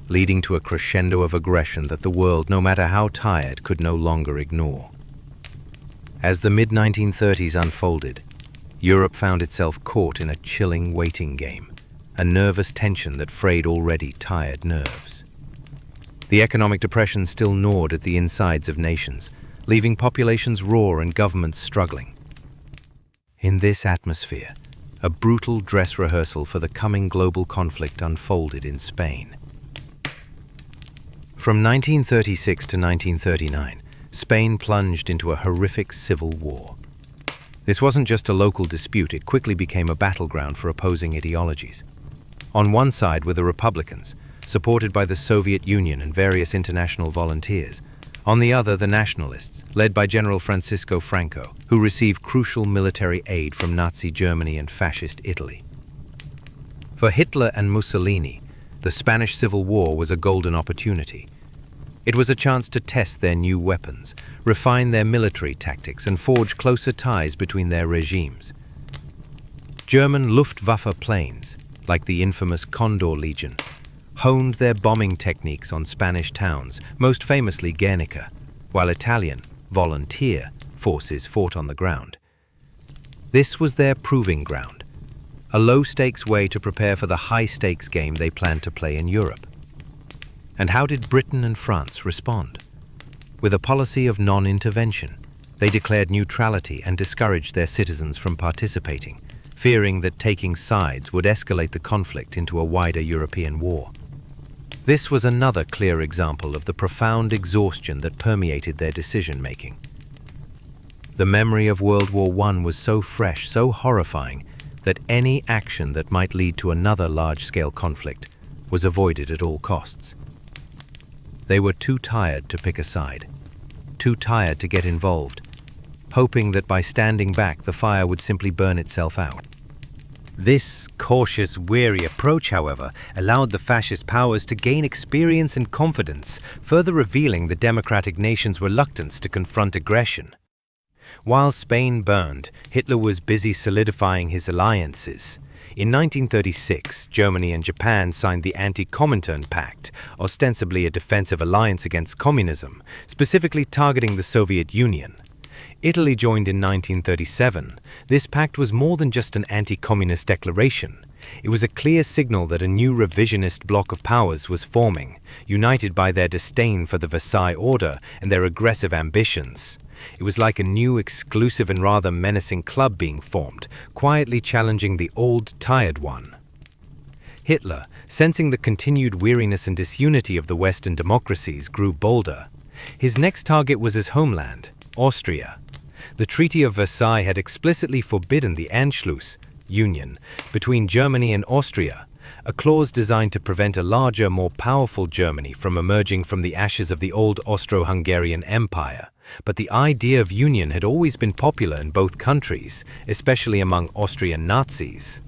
S2: leading to a crescendo of aggression that the world, no matter how tired, could no longer ignore. As the mid-1930s unfolded, Europe found itself caught in a chilling waiting game, a nervous tension that frayed already tired nerves. The economic depression still gnawed at the insides of nations, leaving populations raw and governments struggling. In this atmosphere, a brutal dress rehearsal for the coming global conflict unfolded in Spain. From 1936 to 1939, Spain plunged into a horrific civil war. This wasn't just a local dispute, it quickly became a battleground for opposing ideologies. On one side were the Republicans, supported by the Soviet Union and various international volunteers. On the other, the nationalists, led by General Francisco Franco, who received crucial military aid from Nazi Germany and Fascist Italy. For Hitler and Mussolini, the Spanish Civil War was a golden opportunity. It was a chance to test their new weapons, refine their military tactics, and forge closer ties between their regimes. German Luftwaffe planes, like the infamous Condor Legion, honed their bombing techniques on Spanish towns, most famously Guernica, while Italian volunteer forces fought on the ground. This was their proving ground, a low-stakes way to prepare for the high-stakes game they planned to play in Europe. And how did Britain and France respond? With a policy of non-intervention, they declared neutrality and discouraged their citizens from participating, fearing that taking sides would escalate the conflict into a wider European war. This was another clear example of the profound exhaustion that permeated their decision-making. The memory of World War I was so fresh, so horrifying, that any action that might lead to another large-scale conflict was avoided at all costs. They were too tired to pick a side, too tired to get involved, hoping that by standing back the fire would simply burn itself out. This cautious, wary approach, however, allowed the fascist powers to gain experience and confidence, further revealing the democratic nations' reluctance to confront aggression. While Spain burned, Hitler was busy solidifying his alliances. In 1936, Germany and Japan signed the Anti-Comintern Pact, ostensibly a defensive alliance against communism, specifically targeting the Soviet Union. Italy joined in 1937. This pact was more than just an anti-communist declaration. It was a clear signal that a new revisionist bloc of powers was forming, united by their disdain for the Versailles Order and their aggressive ambitions. It was like a new, exclusive and rather menacing club being formed, quietly challenging the old, tired one.
S1: Hitler, sensing the continued weariness and disunity of the Western democracies, grew bolder. His next target was his homeland, Austria. The Treaty of Versailles had explicitly forbidden the Anschluss, union, between Germany and Austria, a clause designed to prevent a larger, more powerful Germany from emerging from the ashes of the old Austro-Hungarian Empire. But the idea of union had always been popular in both countries, especially among Austrian Nazis.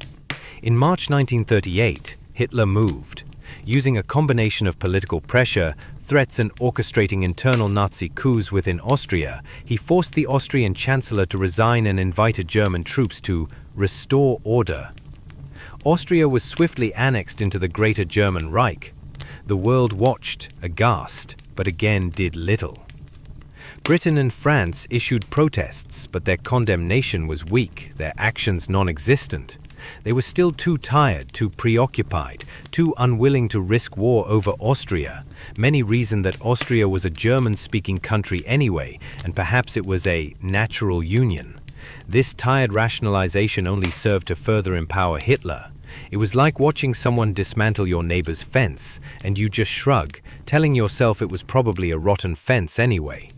S1: In March 1938, Hitler moved. Using a combination of political pressure, threats and orchestrating internal Nazi coups within Austria, he forced the Austrian Chancellor to resign and invited German troops to restore order. Austria was swiftly annexed into the Greater German Reich. The world watched, aghast, but again did little. Britain and France issued protests, but their condemnation was weak, their actions non-existent. They were still too tired, too preoccupied, too unwilling to risk war over Austria. Many reasoned that Austria was a German-speaking country anyway, and perhaps it was a natural union. This tired rationalization only served to further empower Hitler. It was like watching someone dismantle your neighbor's fence, and you just shrug, telling yourself it was probably a rotten fence anyway.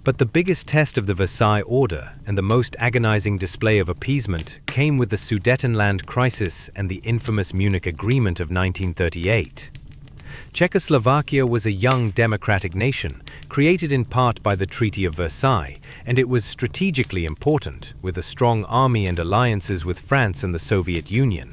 S1: But the biggest test of the Versailles Order and the most agonizing display of appeasement came with the Sudetenland crisis and the infamous Munich Agreement of 1938. Czechoslovakia was a young democratic nation, created in part by the Treaty of Versailles, and it was strategically important, with a strong army and alliances with France and the Soviet Union.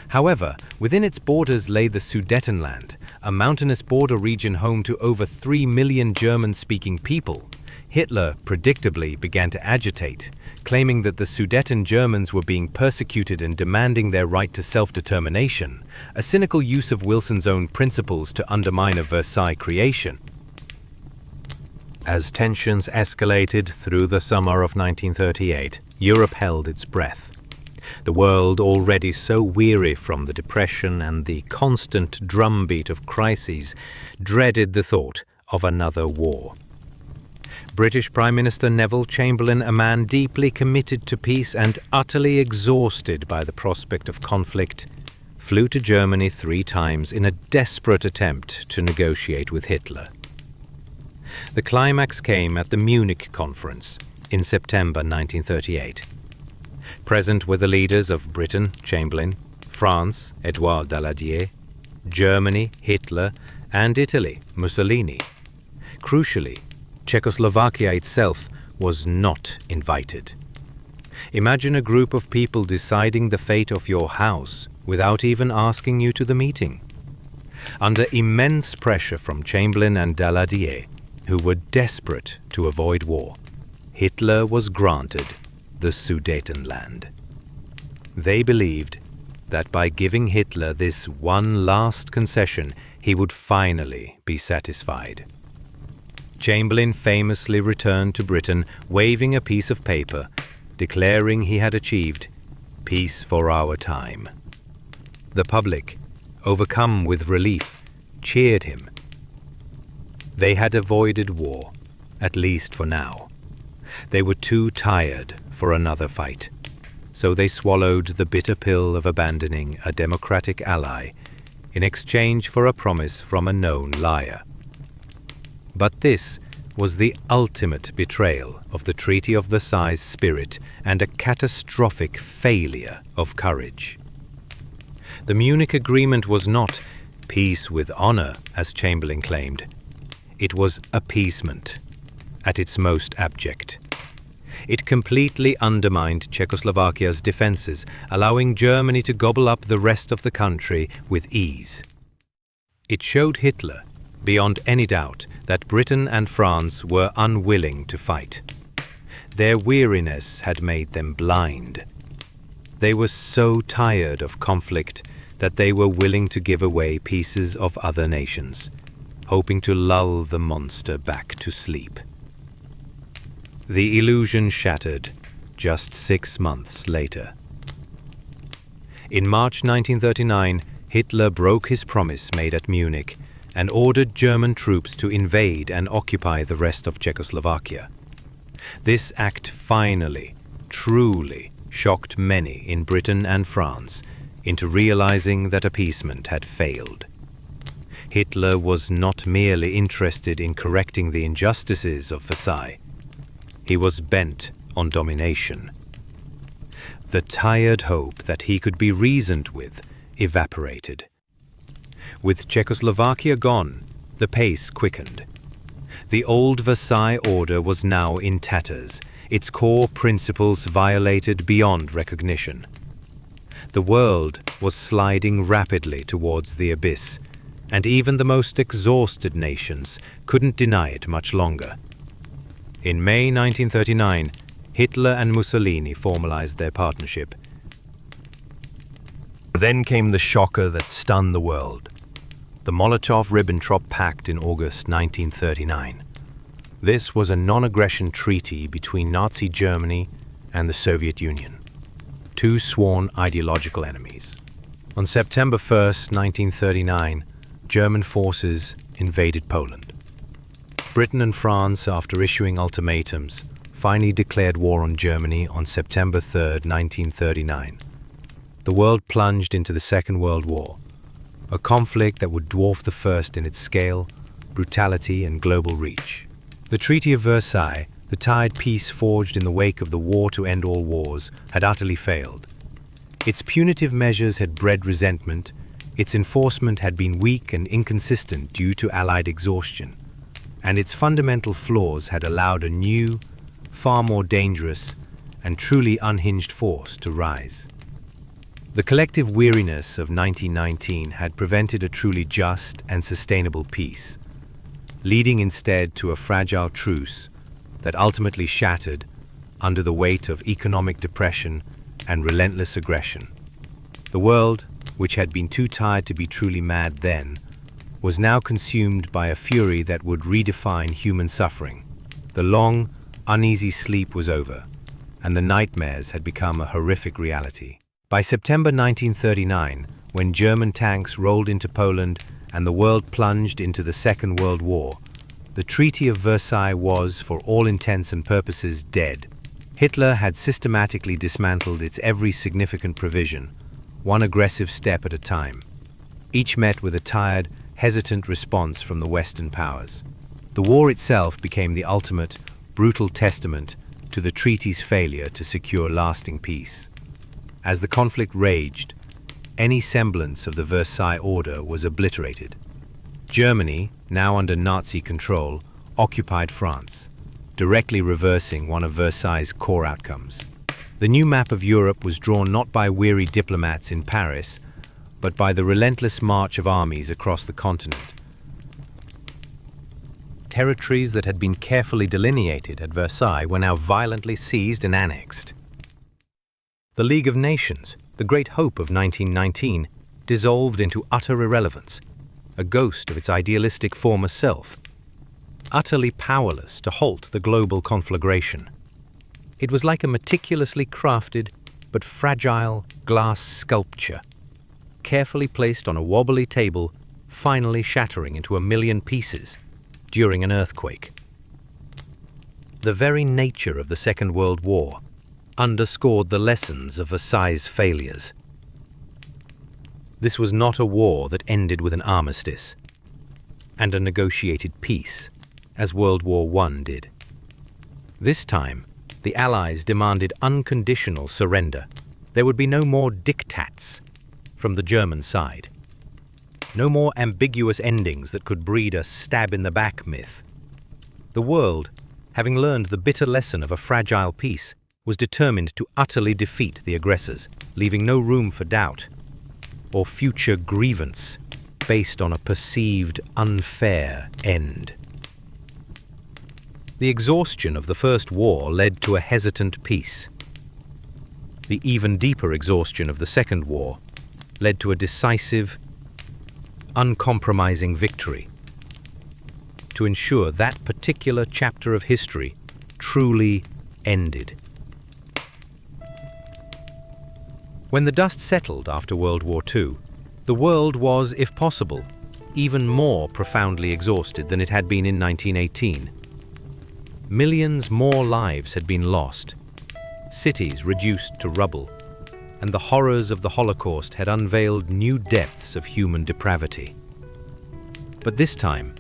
S1: However, within its borders lay the Sudetenland, a mountainous border region home to over 3 million German-speaking people. Hitler, predictably, began to agitate, claiming that the Sudeten Germans were being persecuted and demanding their right to self-determination, a cynical use of Wilson's own principles to undermine a Versailles creation. As tensions escalated through the summer of 1938, Europe held its breath. The world, already so weary from the Depression and the constant drumbeat of crises, dreaded the thought of another war. British Prime Minister Neville Chamberlain, a man deeply committed to peace and utterly exhausted by the prospect of conflict, flew to Germany 3 times in a desperate attempt to negotiate with Hitler. The climax came at the Munich Conference in September 1938. Present were the leaders of Britain, Chamberlain, France, Édouard Daladier, Germany, Hitler, and Italy, Mussolini. Crucially, Czechoslovakia itself was not invited. Imagine a group of people deciding the fate of your house without even asking you to the meeting. Under immense pressure from Chamberlain and Daladier, who were desperate to avoid war, Hitler was granted the Sudetenland. They believed that by giving Hitler this one last concession, he would finally be satisfied. Chamberlain famously returned to Britain waving a piece of paper, declaring he had achieved peace for our time. The public, overcome with relief, cheered him. They had avoided war, at least for now. They were too tired for another fight, so they swallowed the bitter pill of abandoning a democratic ally in exchange for a promise from a known liar. But this was the ultimate betrayal of the Treaty of Versailles' spirit and a catastrophic failure of courage. The Munich Agreement was not peace with honor, as Chamberlain claimed. It was appeasement, at its most abject. It completely undermined Czechoslovakia's defenses, allowing Germany to gobble up the rest of the country with ease. It showed Hitler, beyond any doubt, that Britain and France were unwilling to fight. Their weariness had made them blind. They were so tired of conflict that they were willing to give away pieces of other nations, hoping to lull the monster back to sleep. The illusion shattered just 6 months later. In March 1939, Hitler broke his promise made at Munich and ordered German troops to invade and occupy the rest of Czechoslovakia. This act finally, truly shocked many in Britain and France, into realizing that appeasement had failed. Hitler was not merely interested in correcting the injustices of Versailles. He was bent on domination. The tired hope that he could be reasoned with evaporated. With Czechoslovakia gone, the pace quickened. The old Versailles order was now in tatters, its core principles violated beyond recognition. The world was sliding rapidly towards the abyss, and even the most exhausted nations couldn't deny it much longer. In May 1939, Hitler and Mussolini formalized their partnership. Then came the shocker that stunned the world. The Molotov-Ribbentrop Pact in August 1939. This was a non-aggression treaty between Nazi Germany and the Soviet Union, two sworn ideological enemies. On September 1st, 1939, German forces invaded Poland. Britain and France, after issuing ultimatums, finally declared war on Germany on September 3rd, 1939. The world plunged into the Second World War, a conflict that would dwarf the first in its scale, brutality, and global reach. The Treaty of Versailles, the tied peace forged in the wake of the war to end all wars, had utterly failed. Its punitive measures had bred resentment, its enforcement had been weak and inconsistent due to Allied exhaustion, and its fundamental flaws had allowed a new, far more dangerous, and truly unhinged force to rise. The collective weariness of 1919 had prevented a truly just and sustainable peace, leading instead to a fragile truce that ultimately shattered under the weight of economic depression and relentless aggression. The world, which had been too tired to be truly mad then, was now consumed by a fury that would redefine human suffering. The long, uneasy sleep was over, and the nightmares had become a horrific reality. By September 1939, when German tanks rolled into Poland and the world plunged into the Second World War, the Treaty of Versailles was, for all intents and purposes, dead. Hitler had systematically dismantled its every significant provision, one aggressive step at a time, each met with a tired, hesitant response from the Western powers. The war itself became the ultimate, brutal testament to the treaty's failure to secure lasting peace. As the conflict raged, any semblance of the Versailles Order was obliterated. Germany, now under Nazi control, occupied France, directly reversing one of Versailles' core outcomes. The new map of Europe was drawn not by weary diplomats in Paris, but by the relentless march of armies across the continent. Territories that had been carefully delineated at Versailles were now violently seized and annexed. The League of Nations, the great hope of 1919, dissolved into utter irrelevance, a ghost of its idealistic former self, utterly powerless to halt the global conflagration. It was like a meticulously crafted but fragile glass sculpture, carefully placed on a wobbly table, finally shattering into a million pieces during an earthquake. The very nature of the Second World War underscored the lessons of Versailles' failures. This was not a war that ended with an armistice and a negotiated peace, as World War I did. This time, the Allies demanded unconditional surrender. There would be no more diktats from the German side. No more ambiguous endings that could breed a stab-in-the-back myth. The world, having learned the bitter lesson of a fragile peace, was determined to utterly defeat the aggressors, leaving no room for doubt or future grievance based on a perceived unfair end. The exhaustion of the First War led to a hesitant peace. The even deeper exhaustion of the Second War led to a decisive, uncompromising victory to ensure that particular chapter of history truly ended. When the dust settled after World War II, the world was, if possible, even more profoundly exhausted than it had been in 1918. Millions more lives had been lost, cities reduced to rubble, and the horrors of the Holocaust had unveiled new depths of human depravity. But this time,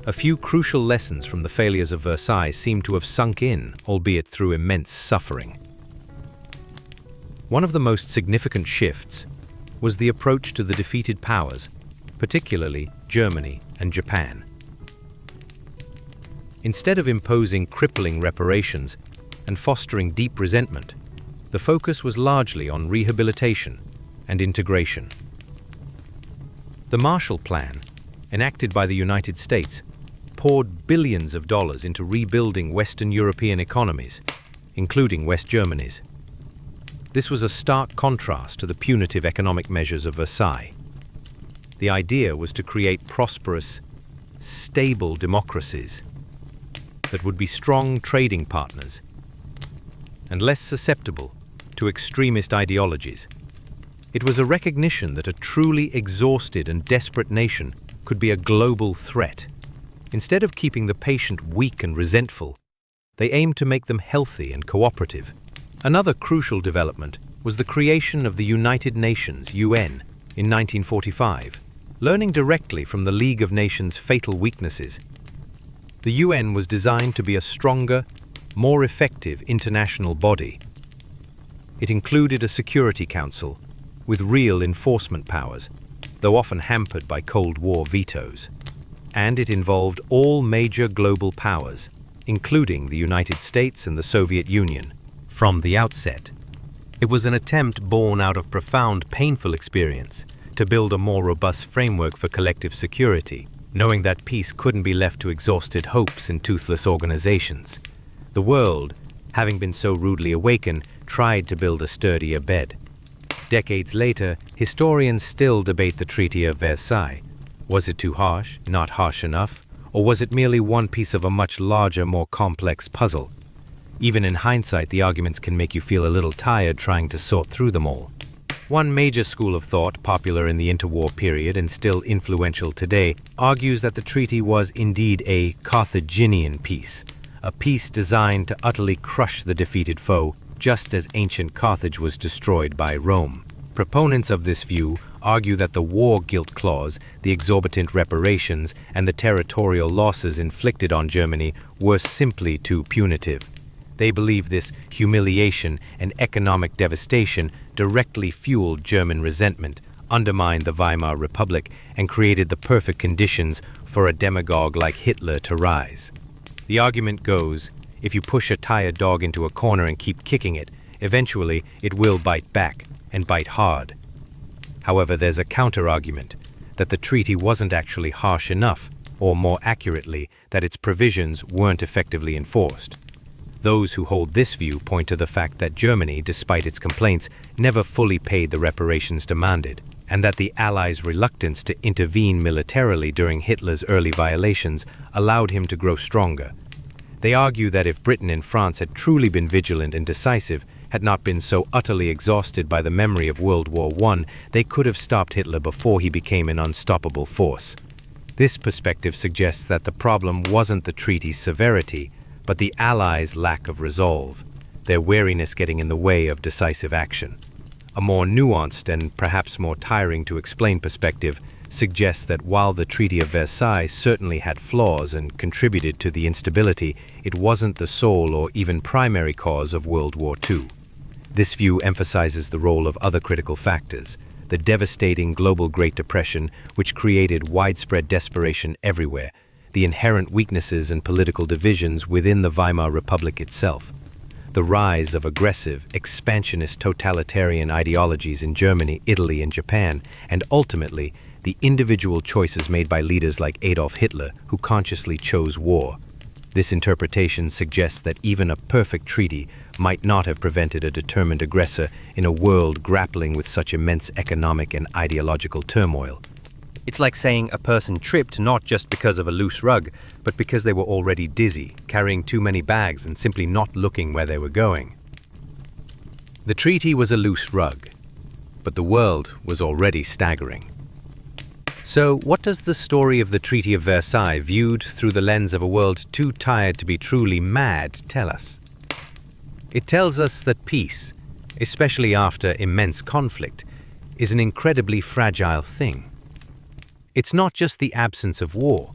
S1: a few crucial lessons from the failures of Versailles seem to have sunk in, albeit through immense suffering. One of the most significant shifts was the approach to the defeated powers, particularly Germany and Japan. Instead of imposing crippling reparations and fostering deep resentment, the focus was largely on rehabilitation and integration. The Marshall Plan, enacted by the United States, poured billions of dollars into rebuilding Western European economies, including West Germany's. This was a stark contrast to the punitive economic measures of Versailles. The idea was to create prosperous, stable democracies that would be strong trading partners and less susceptible to extremist ideologies. It was a recognition that a truly exhausted and desperate nation could be a global threat. Instead of keeping the patient weak and resentful, they aimed to make them healthy and cooperative. Another crucial development was the creation of the United Nations, UN, in 1945. Learning directly from the League of Nations' fatal weaknesses, the UN was designed to be a stronger, more effective international body. It included a Security Council with real enforcement powers, though often hampered by Cold War vetoes. And it involved all major global powers, including the United States and the Soviet Union. From the outset, it was an attempt born out of profound, painful experience to build a more robust framework for collective security, knowing that peace couldn't be left to exhausted hopes and toothless organizations. The world, having been so rudely awakened, tried to build a sturdier bed. Decades later, historians still debate the Treaty of Versailles. Was it too harsh, not harsh enough, or was it merely one piece of a much larger, more complex puzzle? Even in hindsight, the arguments can make you feel a little tired trying to sort through them all. One major school of thought, popular in the interwar period and still influential today, argues that the treaty was indeed a Carthaginian peace, a peace designed to utterly crush the defeated foe, just as ancient Carthage was destroyed by Rome. Proponents of this view argue that the war guilt clause, the exorbitant reparations, and the territorial losses inflicted on Germany were simply too punitive. They believe this humiliation and economic devastation directly fueled German resentment, undermined the Weimar Republic, and created the perfect conditions for a demagogue like Hitler to rise. The argument goes, if you push a tired dog into a corner and keep kicking it, eventually it will bite back, and bite hard. However, there's a counter-argument that the treaty wasn't actually harsh enough, or more accurately, that its provisions weren't effectively enforced. Those who hold this view point to the fact that Germany, despite its complaints, never fully paid the reparations demanded, and that the Allies' reluctance to intervene militarily during Hitler's early violations allowed him to grow stronger. They argue that if Britain and France had truly been vigilant and decisive, had not been so utterly exhausted by the memory of World War I, they could have stopped Hitler before he became an unstoppable force. This perspective suggests that the problem wasn't the treaty's severity, but the Allies' lack of resolve, their wariness getting in the way of decisive action. A more nuanced and perhaps more tiring to explain perspective suggests that while the Treaty of Versailles certainly had flaws and contributed to the instability, it wasn't the sole or even primary cause of World War II. This view emphasizes the role of other critical factors, the devastating global Great Depression, which created widespread desperation everywhere, the inherent weaknesses and political divisions within the Weimar Republic itself, the rise of aggressive, expansionist totalitarian ideologies in Germany, Italy, and Japan, and ultimately, the individual choices made by leaders like Adolf Hitler, who consciously chose war. This interpretation suggests that even a perfect treaty might not have prevented a determined aggressor in a world grappling with such immense economic and ideological turmoil.
S2: It's like saying a person tripped not just because of a loose rug, but because they were already dizzy, carrying too many bags and simply not looking where they were going. The treaty was a loose rug, but the world was already staggering. So, what does the story of the Treaty of Versailles, viewed through the lens of a world too tired to be truly mad, tell us? It tells us that peace,
S1: especially after immense conflict, is an incredibly fragile thing. It's not just the absence of war.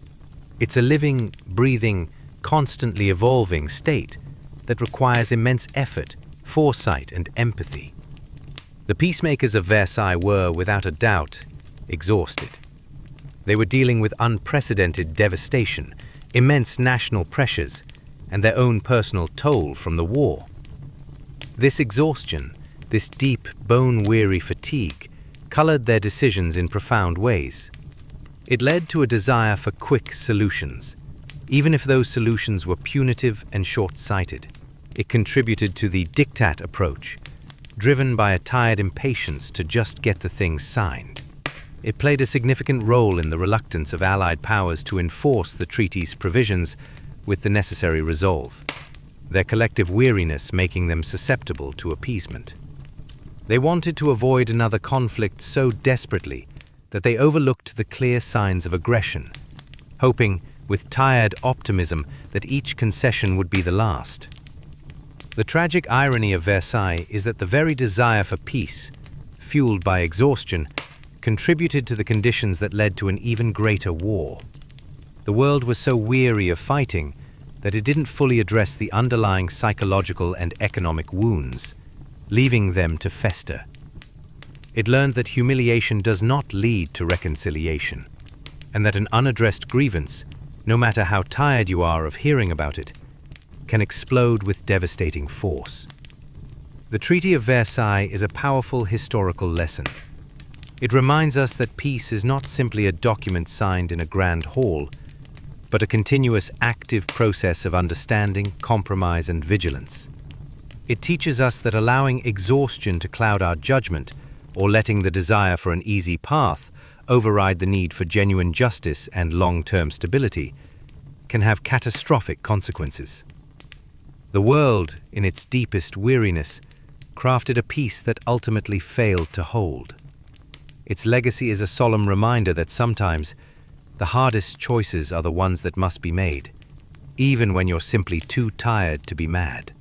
S1: It's a living, breathing, constantly evolving state that requires immense effort, foresight, and empathy. The peacemakers of Versailles were, without a doubt, exhausted. They were dealing with unprecedented devastation, immense national pressures, and their own personal toll from the war. This exhaustion, this deep, bone-weary fatigue, colored their decisions in profound ways. It led to a desire for quick solutions, even if those solutions were punitive and short-sighted. It contributed to the diktat approach, driven by a tired impatience to just get the things signed. It played a significant role in the reluctance of Allied powers to enforce the treaty's provisions with the necessary resolve, their collective weariness making them susceptible to appeasement. They wanted to avoid another conflict so desperately that they overlooked the clear signs of aggression, hoping, with tired optimism, that each concession would be the last. The tragic irony of Versailles is that the very desire for peace, fueled by exhaustion, contributed to the conditions that led to an even greater war. The world was so weary of fighting that it didn't fully address the underlying psychological and economic wounds, leaving them to fester. It learned that humiliation does not lead to reconciliation, and that an unaddressed grievance, no matter how tired you are of hearing about it, can explode with devastating force. The Treaty of Versailles is a powerful historical lesson. It reminds us that peace is not simply a document signed in a grand hall, but a continuous active process of understanding, compromise, and vigilance. It teaches us that allowing exhaustion to cloud our judgment, or letting the desire for an easy path override the need for genuine justice and long-term stability, can have catastrophic consequences. The world, in its deepest weariness, crafted a peace that ultimately failed to hold. Its legacy is a solemn reminder that sometimes the hardest choices are the ones that must be made, even when you're simply too tired to be mad.